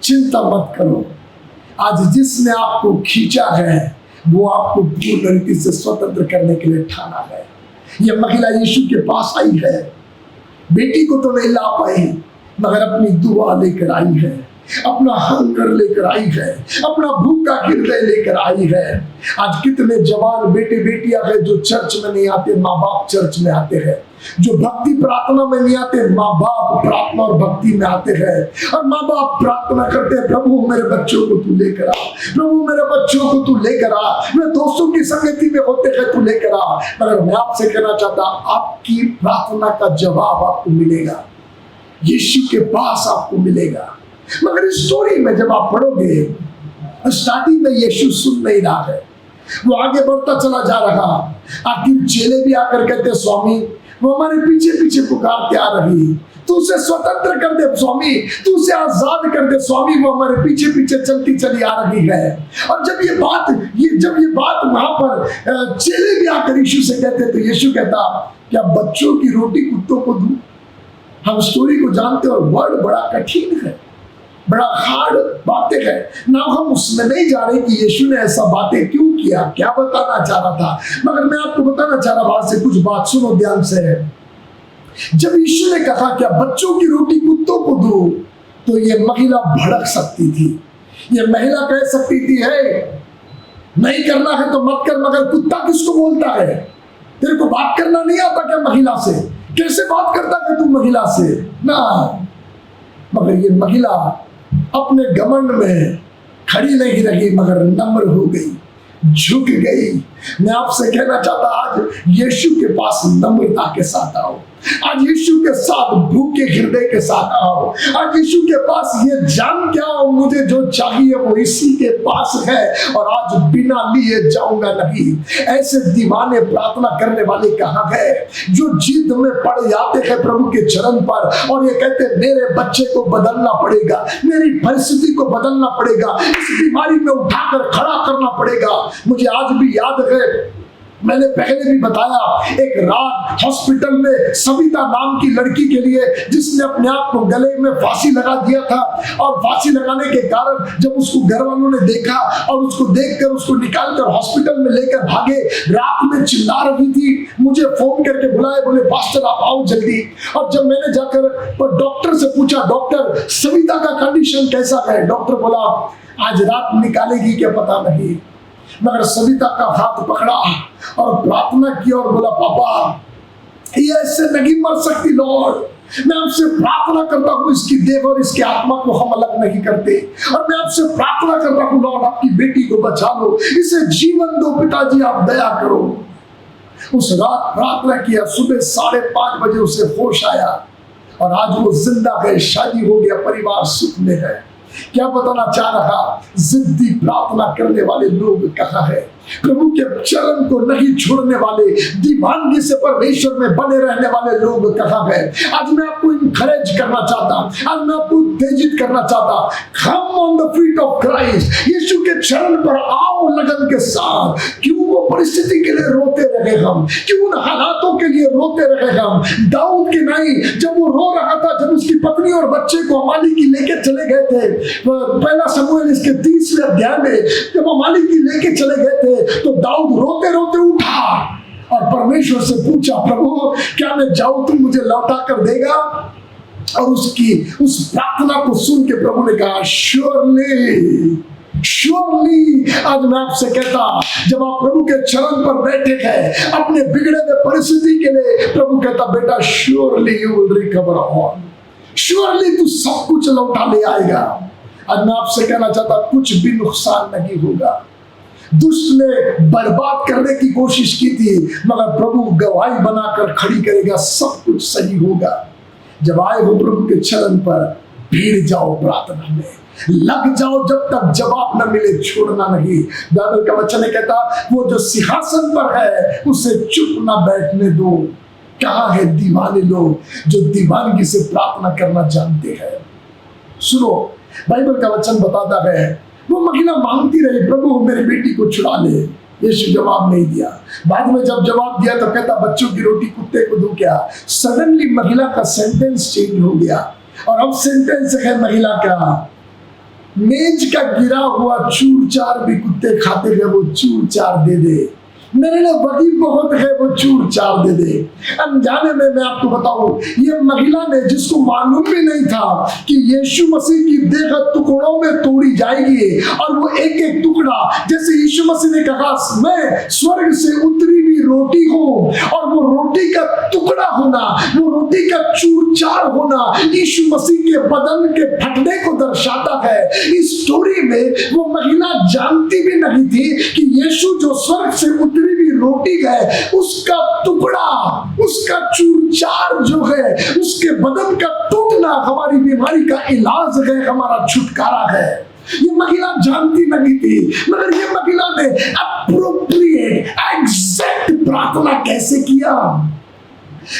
E: चिंता मत करो, आज जिसने आपको खींचा है वो आपको पूर्ण रीति से स्वतंत्र करने के लिए ठाना है। यह महिला यीशु के पास आई है, बेटी को तो नहीं ला पाई मगर अपनी दुआ लेकर आई है, अपना हंगर लेकर आई है, अपना भूखा हृदय लेकर आई है। आज कितने जवान बेटे बेटियां हैं जो चर्च में नहीं आते, माँ बाप चर्च में आते हैं, जो भक्ति प्रार्थना में नहीं आते, माँ बाप प्रार्थना और भक्ति में आते हैं। और माँ बाप प्रार्थना करते हैं प्रभु मेरे बच्चों को तू लेकर आ, प्रभु मेरे बच्चों को तू लेकर आ, मैं दोस्तों की संगति में होते हैं तू लेकर आ। मगर मैं आपसे कहना चाहता, आपकी प्रार्थना का जवाब आपको मिलेगा, यीशु के पास आपको मिलेगा। मगर इस स्टोरी में जब आप पढ़ोगे, स्टार्टिंग में यीशु सुन नहीं रहा है, वो आगे बढ़ता चला जा रहा। आखिर चेले भी आकर कहते स्वामी वो हमारे पीछे पीछे पुकारते आ रही, तू उसे स्वतंत्र कर दे स्वामी, तू उसे आजाद कर दे स्वामी, वो हमारे पीछे पीछे चलती चली आ रही है। और जब ये बात वहां पर चेले भी आकर यीशु से कहते तो यीशु कहता क्या बच्चों की रोटी कुत्तों को दूं? हम स्टोरी को जानते और वर्ड बड़ा कठिन है, बड़ा हार्ड बातें है ना, हम उसमें नहीं जा रहे कि यीशु ने ऐसा बातें क्यों किया, क्या बताना चाह रहा था। मगर मैं आपको बताना चाह रहा बात से कुछ बात सुनो ध्यान से। जब यीशु ने कहा क्या बच्चों की रोटी कुत्तों को दो, तो ये महिला भड़क सकती थी, ये महिला कह सकती थी है नहीं करना है तो मत कर, मगर कुत्ता किसको बोलता है? तेरे को बात करना नहीं आता क्या महिला से? कैसे बात करता है तू महिला से ना? मगर ये महिला अपने घमंड में खड़ी नहीं रही मगर नम्र हो गई, झुक गई। मैं आपसे कहना चाहता आज यीशु के पास नम्रता के साथ आओ, आज यीशु के साथ भूखे हृदय के साथ आओ, आज यीशु के पास ये जान के आओ मुझे जो चाहिए वो इसी के पास है और आज बिना लिए जाऊंगा नहीं। ऐसे दीवाने प्रार्थना करने वाले कहाँ है जो जिद में पड़ जाते हैं प्रभु के चरण पर और ये कहते मेरे बच्चे को बदलना पड़ेगा, मेरी परिस्थिति को बदलना पड़ेगा, इस बीमारी में उठाकर खड़ा करना पड़ेगा। मुझे आज भी याद है मैंने पहले भी बताया, एक रात हॉस्पिटल में सविता नाम की लड़की के लिए, जिसने अपने आप को गले में फांसी लगा दिया था, और फांसी लगाने के कारण जब उसको घर वालों ने देखा और उसको देखकर उसको निकालकर हॉस्पिटल में लेकर भागे, रात में चिल्ला रही थी, मुझे फोन करके बुलाए, बोले पास्टर आप आओ जल्दी। और जब मैंने जाकर डॉक्टर से पूछा, डॉक्टर सविता का कंडीशन कैसा है? डॉक्टर बोला आज रात निकालेगी क्या पता नहीं। मगर सविता का हाथ पकड़ा और प्रार्थना की और बोला पापा ये ऐसे नहीं मर सकती लॉर्ड, मैं आपसे प्रार्थना करता हूँ इसकी देह और इसकी आत्मा को हम अलग नहीं करते, और मैं आपसे प्रार्थना करता हूँ लॉर्ड आपकी बेटी को बचा लो, इसे जीवन दो पिताजी, आप दया करो। उस रात प्रार्थना किया, सुबह 5:30 बजे उसे होश आया और आज वो जिंदा है, शादी हो गया, परिवार सुख में है। क्या बताना चाह रहा, जिद्दी प्रार्थना करने वाले लोग कहाँ है? प्रभु के चरण को नहीं छोड़ने वाले, दीवानगी से परमेश्वर में बने रहने वाले लोग कहाँ है? आज मैं आपको इनकरेज करना चाहता, आज मैं आपको उत्तेजित करना चाहता, come on the feet of Christ, यीशु के चरण पर आओ लगन के साथ। क्यों वो परिस्थिति के लिए रोते रहे हम, क्यों उन हालातों के लिए रोते रहे हम? दाऊद के नहीं, जब वो रो रहा था, जब उसकी पत्नी और बच्चे को अमालेकी लेके चले गए थे, पहला शमूएल इसके 30वें अध्याय में जब अमालेकी लेके चले गए थे, तो दाऊद रोते रोते उठा और परमेश्वर से पूछा, प्रभु क्या मैं जाऊं, तुम मुझे लौटा कर देगा? और उसकी उस प्रार्थना को सुन के प्रभु ने कहा श्योरली श्योरली। आज मैं आपसे कहता, जब आप प्रभु के चरण पर बैठे हैं अपने बिगड़े हुए परिस्थिति के लिए, प्रभु कहता बेटा surely you will recover all, surely तू सब कुछ लौटा ले आएगा। आज मैं आपसे कहना चाहता, कुछ भी नुकसान नहीं होगा। दुष्ट ने बर्बाद करने की कोशिश की थी, मगर प्रभु गवाही बनाकर खड़ी करेगा, सब कुछ सही होगा। जब आए हो प्रभु के चरण पर, भीड़ जाओ प्रार्थना में, लग जाओ, जब तक जवाब न मिले छोड़ना नहीं। बाइबल का वचन कहता, वो जो सिंहासन पर है उसे चुप ना बैठने दो। कहाँ है दीवाने लोग जो दीवानगी से प्रार्थना करना जानते हैं? सुनो, बाइबल का वचन बताता है, वो महिला मांगती रही, प्रभु मेरी बेटी को छुड़ा ले। यीशु जवाब नहीं दिया। बाद में जब जवाब दिया तो कहता बच्चों की रोटी कुत्ते को दूं क्या? सडनली महिला का सेंटेंस चेंज हो गया, और अब सेंटेंस है महिला का, मेज का गिरा हुआ चूर चार भी कुत्ते खाते हैं, वो चूर चार दे दे। मेरे लिए बड़ी बहुत है, वो चूर चार दे दे। अनजाने में मैं आपको बताऊं, ये महिला ने, जिसको मालूम भी नहीं था कि यीशु मसीह की देह टुकड़ों में तोड़ी जाएगी, और वो एक एक टुकड़ा, जैसे यीशु मसीह ने कहा मैं स्वर्ग से उतरी हुई रोटी हूं, और वो रोटी का टुकड़ा होना, वो रोटी का चूर चार होना यीशु मसीह के बदन के फटने को दर्शाता है। इस स्टोरी में वो महिला जानती भी नहीं थी कि यीशु जो स्वर्ग से उतरी भी रोटी है, उसका टुकड़ा, उसका चूरचार जो है, उसके बदन का टूटना हमारी बीमारी का इलाज है, हमारा छुटकारा है। ये महिला जानती नहीं थी, मगर ये महिला ने अप्रोप्रिएट एग्जैक्ट प्रार्थना कैसे किया,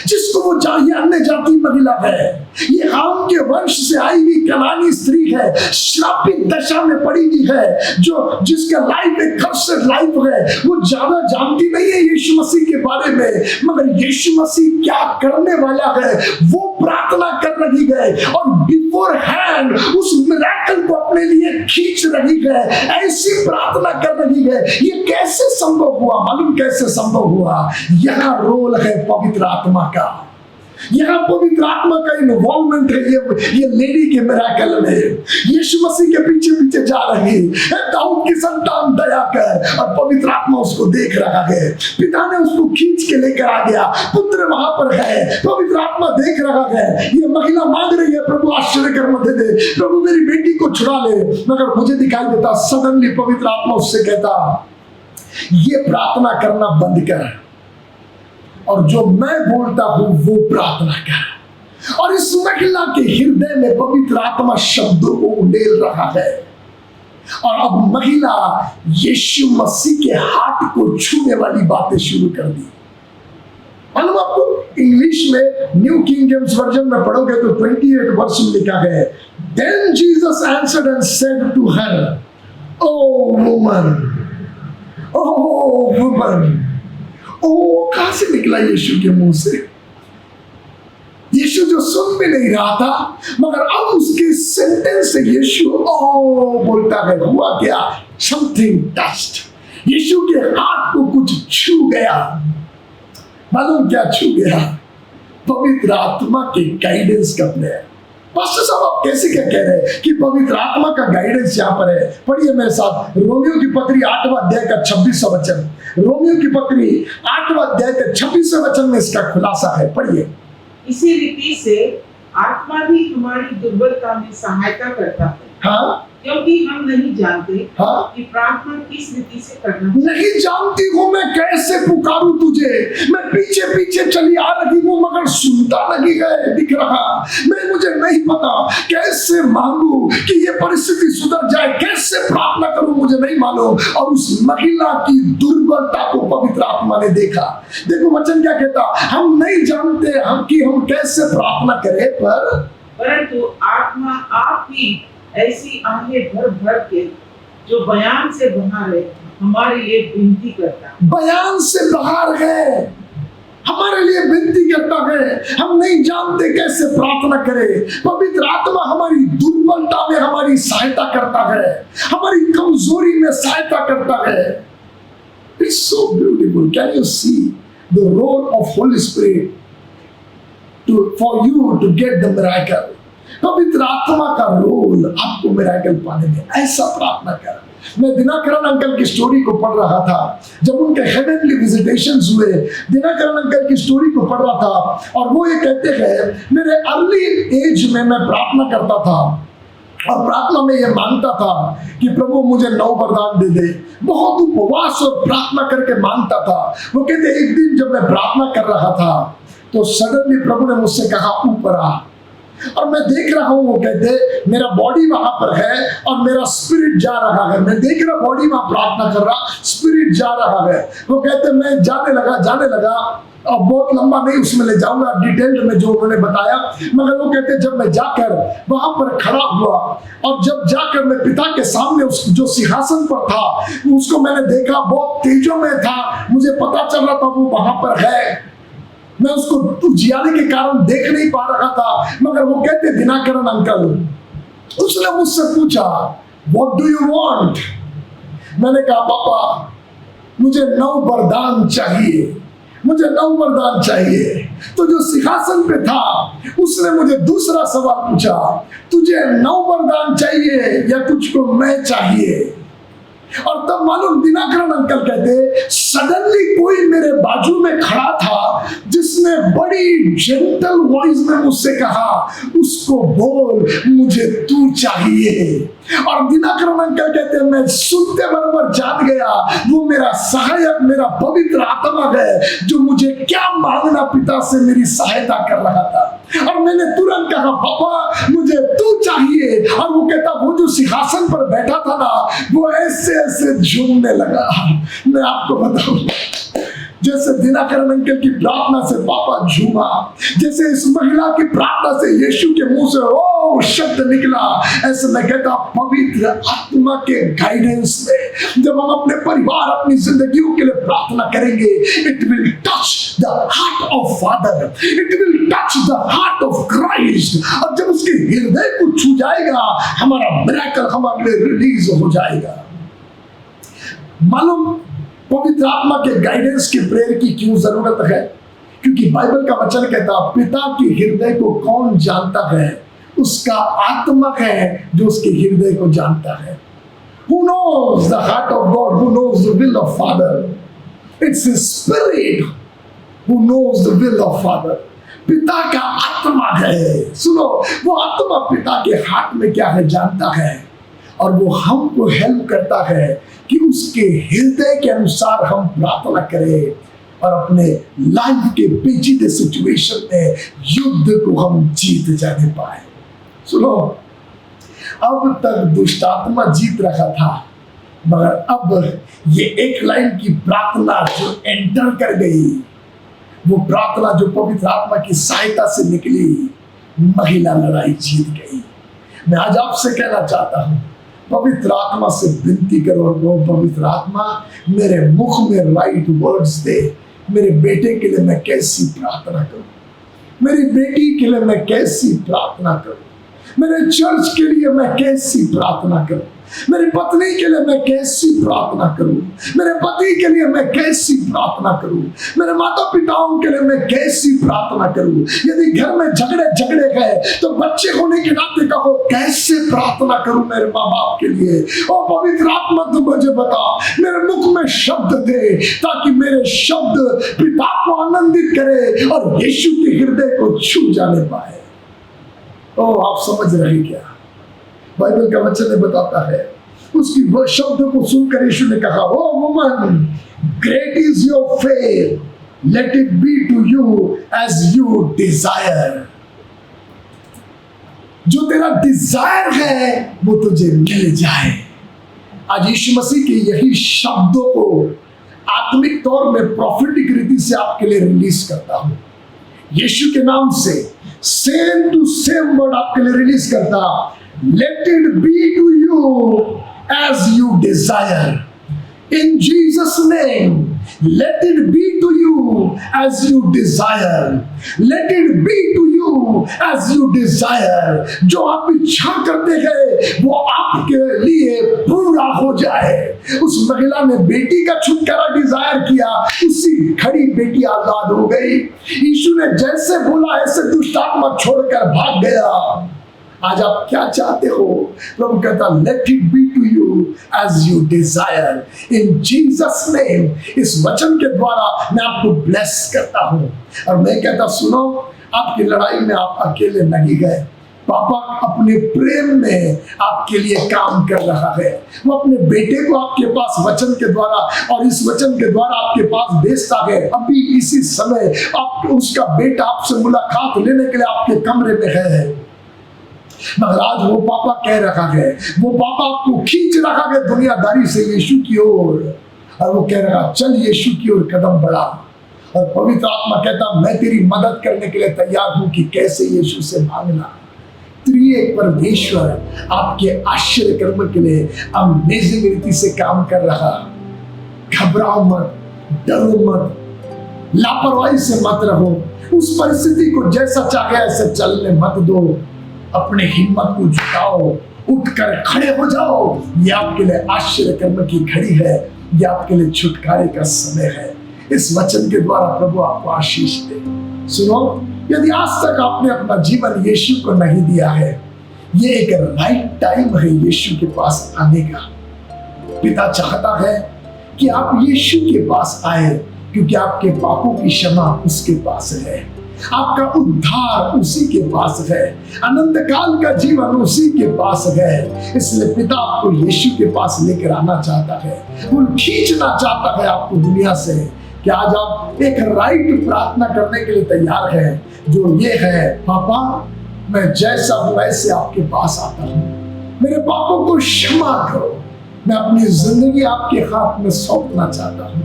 E: जिसको वो ये अन्य जाति महिला है, ये हाम के वंश से आई हुई कनानी स्त्री है, श्रापित दशा में पड़ी हुई है, जो जिसका लाइफ एक कर्स्ड लाइफ है। वो ज्यादा जानती नहीं है यीशु मसीह के बारे में, मगर यीशु मसीह क्या करने वाला है वो प्रार्थना कर रही है, और बिफोर हैंड उस मिरेकल को अपने लिए खींच रही है, ऐसी प्रार्थना कर रही है। ये कैसे संभव हुआ? मालूम कैसे संभव हुआ? यहाँ रोल है पवित्र आत्मा का, यहाँ पवित्र आत्मा का इन्वॉल्वमेंट है। ये लेडी के मिरेकल में यीशु मसीह के पीछे पीछे जा रही है, दाऊद की संतान दया कर, और पवित्र आत्मा उसको देख रहा है। पिता ने उसको खींच के लेकर आ गया, पुत्र वहां पर है, पवित्र आत्मा देख रहा है। ये महिला मांग रही है, प्रभु आश्चर्य कर्म दे दे, प्रभु मेरी बेटी को छुड़ा ले। मगर मुझे दिखाई देता, सडनली पवित्र आत्मा उससे कहता, ये प्रार्थना करना बंद कर, और जो मैं बोलता हूं वो प्रार्थना कर। और इस महिला के हृदय में पवित्र आत्मा शब्दों को उंडेल रहा है, और अब महिला यीशु मसीह के हाथ को छूने वाली बातें शुरू कर दी। मालूम आपको, इंग्लिश में न्यू किंग जेम्स वर्जन में पढ़ोगे तो 28 वर्ष में लिखा है, Then Jesus answered and said to her, Oh woman, ओ कहां से निकला यीशु के मुंह से? यीशु जो सुन भी नहीं रहा था, मगर अब उसके सेंटेंस से यीशु ओ बोलता है, हुआ क्या? Something touched. यीशु के हाथ को कुछ छू गया। मालूम क्या छू गया? पवित्र आत्मा के गाइडेंस का प्लेयर। पास्टर साहब आप कैसे क्या कह रहे हैं कि पवित्र आत्मा का गाइडेंस यहाँ पर है? पढ़िए मेरे साथ रोमियो की पत्री 8वां अध्याय का 26वां वचन। रोमियो की पत्री 8वां अध्याय का 26वां वचन में इसका खुलासा है, पढ़िए।
F: इसी रीति से आत्मा भी हमारी दुर्बलता में सहायता करता है।
E: हाँ,
F: क्योंकि हम नहीं जानते
E: हाँ,
F: कि प्रार्थना किस रीति से करना चाहिए।
E: नहीं जानती हूँ मैं कैसे पुकारूं तुझे। मैं पीछे पीछे चली आ रही हूँ मगर सुनता नहीं है दिख रहा। मैं मुझे नहीं पता कैसे मांगू कि ये परिस्थिति सुधर जाए, कैसे प्रार्थना करूं मुझे नहीं मालूम। और उस महिला की दुर्बलता को पवित्र आत्मा ने देखा। देखो वचन क्या कहता, हम नहीं जानते हम कि हम कैसे प्रार्थना करें,
F: परंतु आत्मा आप ही ऐसी आहें भर भर के जो बयान से बाहर है हमारे लिए विनती करता है।
E: बयान से बाहर है, हमारे लिए विनती करता है। हम नहीं जानते कैसे प्रार्थना करें। पवित्र आत्मा हमारी दुर्बलता में हमारी सहायता करता है, हमारी कमजोरी में सहायता करता है। It's so beautiful. Can you see the role of Holy Spirit for you to get the miracle? पवित्र आत्मा का रोल आपको मिरेकल पाने में। ऐसा प्रार्थना कर। मैं दिनाकरण अंकल की स्टोरी को पढ़ रहा था। जब उनके हेवनली विजिटेशंस हुए, दिनाकरण अंकल की स्टोरी को पढ़ रहा था और वो ये कहते हैं, मेरे अर्ली एज में मैं प्रार्थना करता था और प्रार्थना में ये मांगता था कि प्रभु मुझे 9 वरदान दे दे। बहुत उपवास और प्रार्थना करके मांगता था। वो कहते एक दिन जब मैं प्रार्थना कर रहा था तो सडनली प्रभु ने मुझसे कहा ऊपर आ। और मैं देख रहा हूँ, वो कहते मेरा बॉडी वहां पर है और मेरा स्पिरिट जा रहा है। मैं देख रहा बॉडी वहां प्रार्थना कर रहा, स्पिरिट जा रहा है। वो कहते मैं जाने लगा और बहुत लंबा नहीं उसमें ले जाऊंगा डिटेल में जो उन्होंने बताया, मगर वो कहते जब मैं जाकर वहां पर खड़ा हुआ और जब जाकर मैं पिता के सामने उस जो सिंहासन पर था उसको मैंने देखा, बहुत तेजों में था। मुझे पता चल रहा था वो वहां पर है। मैं उसको उजियारे के कारण देख नहीं पा रहा था, मगर वो कहते दिनाकरण अंकल, उसने मुझसे पूछा व्हाट डू यू वांट? मैंने कहा पापा मुझे 9 वरदान चाहिए, मुझे 9 वरदान चाहिए। तो जो सिंहासन पे था उसने मुझे दूसरा सवाल पूछा, तुझे 9 वरदान चाहिए या तुझको मैं चाहिए? और तब मालूम दिनाकरण अंकल कहते सडनली कोई मेरे बाजू में खड़ा था जिसने बड़ी जेंटल वॉइस में मुझसे कहा, उसको बोल मुझे तू चाहिए। और दिनाकरण अंकल कहते हैं मैं सुनते बराबर जान गया वो मेरा सहायक, मेरा पवित्र आत्मा है जो मुझे क्या मांगना पिता से मेरी सहायता कर रहा था। और मैंने तुरंत कहा पापा मुझे तू चाहिए। और वो कहता वो जो सिंहासन पर बैठा था ना वो ऐसे ऐसे झूमने लगा। मैं आपको बताऊं जैसे दिनाकरण अंकल की प्रार्थना से पापा झूमा, जैसे इस महिला की प्रार्थना से यीशु के मुंह से ओ शब्द निकला, ऐसे मैं कहता पवित्र आत्मा के गाइडेंस में जब हम अपने परिवार अपनी जिंदगियों के लिए प्रार्थना करेंगे, it will touch the heart of father, it will touch the heart of Christ. और जब उसके हृदय को छू जाएगा हमारा मिरेकल हमारे लिए रिलीज हो जाएगा। मालूम पवित्र आत्मा के गाइडेंस की प्रेयर की क्यों जरूरत है? क्योंकि बाइबल का वचन कहता पिता के हृदय को कौन जानता है? उसका आत्मा है जो उसके हृदय को जानता है। Who knows the heart of God? Who knows the will of Father? It's His Spirit who knows the will of Father. पिता का आत्मा है। सुनो, वो आत्मा पिता के हाथ में क्या है जानता है और वो हमको हेल्प करता है कि उसके हृदय के अनुसार हम प्रार्थना करें और अपने लाइफ के पेचीदे सिचुएशन में युद्ध को हम जीत जाने पाए। सुनो, अब तक दुष्ट आत्मा जीत रहा था, मगर अब ये एक लाइन की प्रार्थना जो एंटर कर गई, वो प्रार्थना जो पवित्र आत्मा की सहायता से निकली, महिला लड़ाई जीत गई। मैं आज आपसे कहना चाहता हूं पवित्र आत्मा से विनती करो और वो पवित्र आत्मा मेरे मुख में राइट वर्ड्स दे मेरे बेटे के लिए मैं कैसी प्रार्थना करूं, मेरी बेटी के लिए मैं कैसी प्रार्थना करूं, मेरे चर्च के लिए मैं कैसी प्रार्थना करूं, मेरी पत्नी के लिए मैं कैसी प्रार्थना करूं, मेरे पति के लिए मैं कैसी प्रार्थना करूं, मेरे माता पिताओं के लिए मैं कैसी प्रार्थना करूं। यदि घर में झगड़े गए तो बच्चे होने के नाते कहो कैसे प्रार्थना करूं मेरे माँ बाप के लिए। ओ पवित्र आत्मा तू मुझे बता, मेरे मुख में शब्द दे ताकि मेरे शब्द पिता को आनंदित करे और यीशु के हृदय को छू जाने पाए। ओ आप समझ रहे क्या? बाइबल का वचन ने बताता है, उसकी शब्द को सुनकर यीशु ने कहा, O woman, great is your faith, let it be to you as you desire. जो तेरा डिजायर है वो तुझे मिल जाए। आज यीशु मसीह के यही शब्दों को आत्मिक तौर में प्रोफेटिक रीति से आपके लिए रिलीज करता हूं। यीशु के नाम से सेम टू सेम वर्ड आपके लिए रिलीज करता, let it be to you as you desire. In Jesus' name, let it be to you as you desire. Let it be to you as you desire. जो आप इच्छा करते हैं वो आपके लिए पूरा हो जाए। उस महिला ने बेटी का छुटकारा डिजायर किया, उसी घड़ी बेटी आजाद हो गई। यीशु ने जैसे बोला ऐसे दुष्ट आत्मा छोड़कर भाग गया। आज आप क्या चाहते हो? प्रभु कहता let it be to you as you desire in Jesus name. इस वचन के द्वारा मैं आपको ब्लेस करता हूं और मैं कहता सुनो, आपकी लड़ाई में आप अकेले नहीं गए। पापा अपने प्रेम में आपके लिए काम कर रहा है। वो अपने बेटे को आपके पास वचन के द्वारा और इस वचन के द्वारा आपके पास भेजता है। अभी इसी समय आप उसका बेटा आपसे मुलाकात लेने के लिए आपके कमरे में है, मगर आज वो पापा कह रहा है, वो पापा आपको खींच रहा है दुनियादारी से यीशु की ओर, और वो कह रहा चल यीशु की ओर कदम बढ़ा। और पवित्र आत्मा कहता मैं तेरी मदद करने के लिए तैयार हूं कि कैसे यीशु से भागना। त्रिएक परमेश्वर आपके आश्चर्य कर्म के लिए अमेजिंग रीति से काम कर रहा। घबराओ मत, डरो मत, लापरवाही से मत रहो। उस परिस्थिति को जैसा चाहे ऐसे चलने मत दो। अपने हिम्मत को जुटाओ, उठकर खड़े हो जाओ। ये आपके लिए आश्चर्य कर्म की घड़ी है, ये आपके लिए छुटकारे का समय है। इस वचन के द्वारा प्रभु आपको आशीष दे। सुनो, यदि आज तक आपने अपना जीवन यीशु को नहीं दिया है, ये एक राइट टाइम है यीशु के पास आने का। पिता चाहता है कि आप यीशु के पास आए, क्योंकि आपके पापों की क्षमा उसके पास है, आपका उद्धार उसी के पास है, अनंत काल का जीवन उसी के पास है। इसलिए पिता आपको यीशु के पास लेकर आना चाहता है, वो खींचना चाहता है आपको दुनिया से। कि आज आप एक राइट प्रार्थना करने के लिए तैयार है, जो ये है, पापा मैं जैसा हूं वैसे आपके पास आता हूं, मेरे पापों को क्षमा करो, मैं अपनी जिंदगी आपके हाथ में सौंपना चाहता हूं।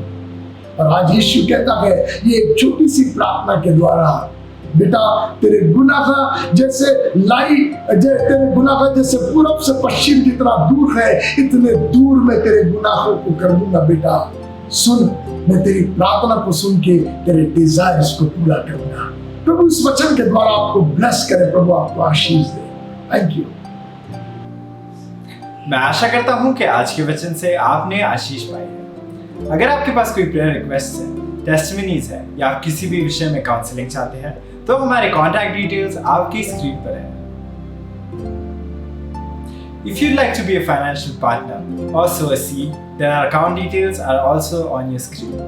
E: और आज यीशु कहता है ये एक छोटी सी प्रार्थना के द्वारा, बेटा तेरे गुनाह जैसे तेरे गुनाह जैसे पूरब से पश्चिम जितना दूर है, इतने दूर में तेरे गुनाहों को कर दूंगा। बेटा सुन, मैं तेरी प्रार्थना को सुन के तेरे डिजायर्स को पूरा करूंगा। प्रभु इस वचन के द्वारा आपको ब्लेस करे, प्रभु आपको आशीष दे। Thank you.
A: मैं आशा करता हूं कि आज के वचन से आपने आशीष पाई है। अगर आपके पास कोई प्रेयर रिक्वेस्ट है, टेस्टिमनीज है, या आप किसी भी विषय में काउंसलिंग चाहते हैं, तो हमारे कॉन्टैक्ट डिटेल्स आपकी स्क्रीन पर है। If you'd like to be a financial partner or sow a seed, then our account details are also on your screen.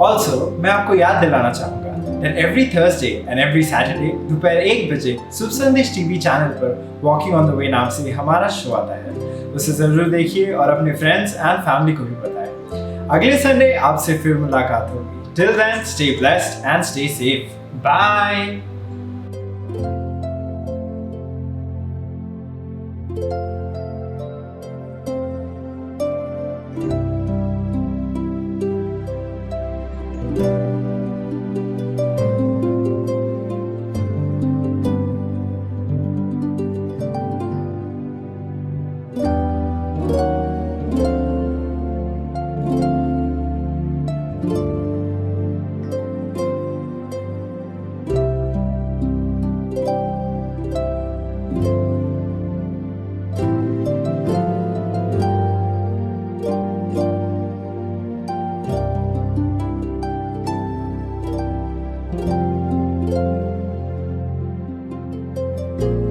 A: Also, मैं आपको याद दिलाना चाहूँगा that every Thursday and every Saturday दोपहर 1 बजे शुभ संदेश टीवी चैनल पर Walking on the Way नाम से हमारा शो आता है। उसे जरूर देखिए और अपने फ्रेंड्स एंड फैमिली को भी बताएं। अगले संडे आपसे फिर मुलाकात होगी। Till then, stay blessed and stay safe. Bye. हैं।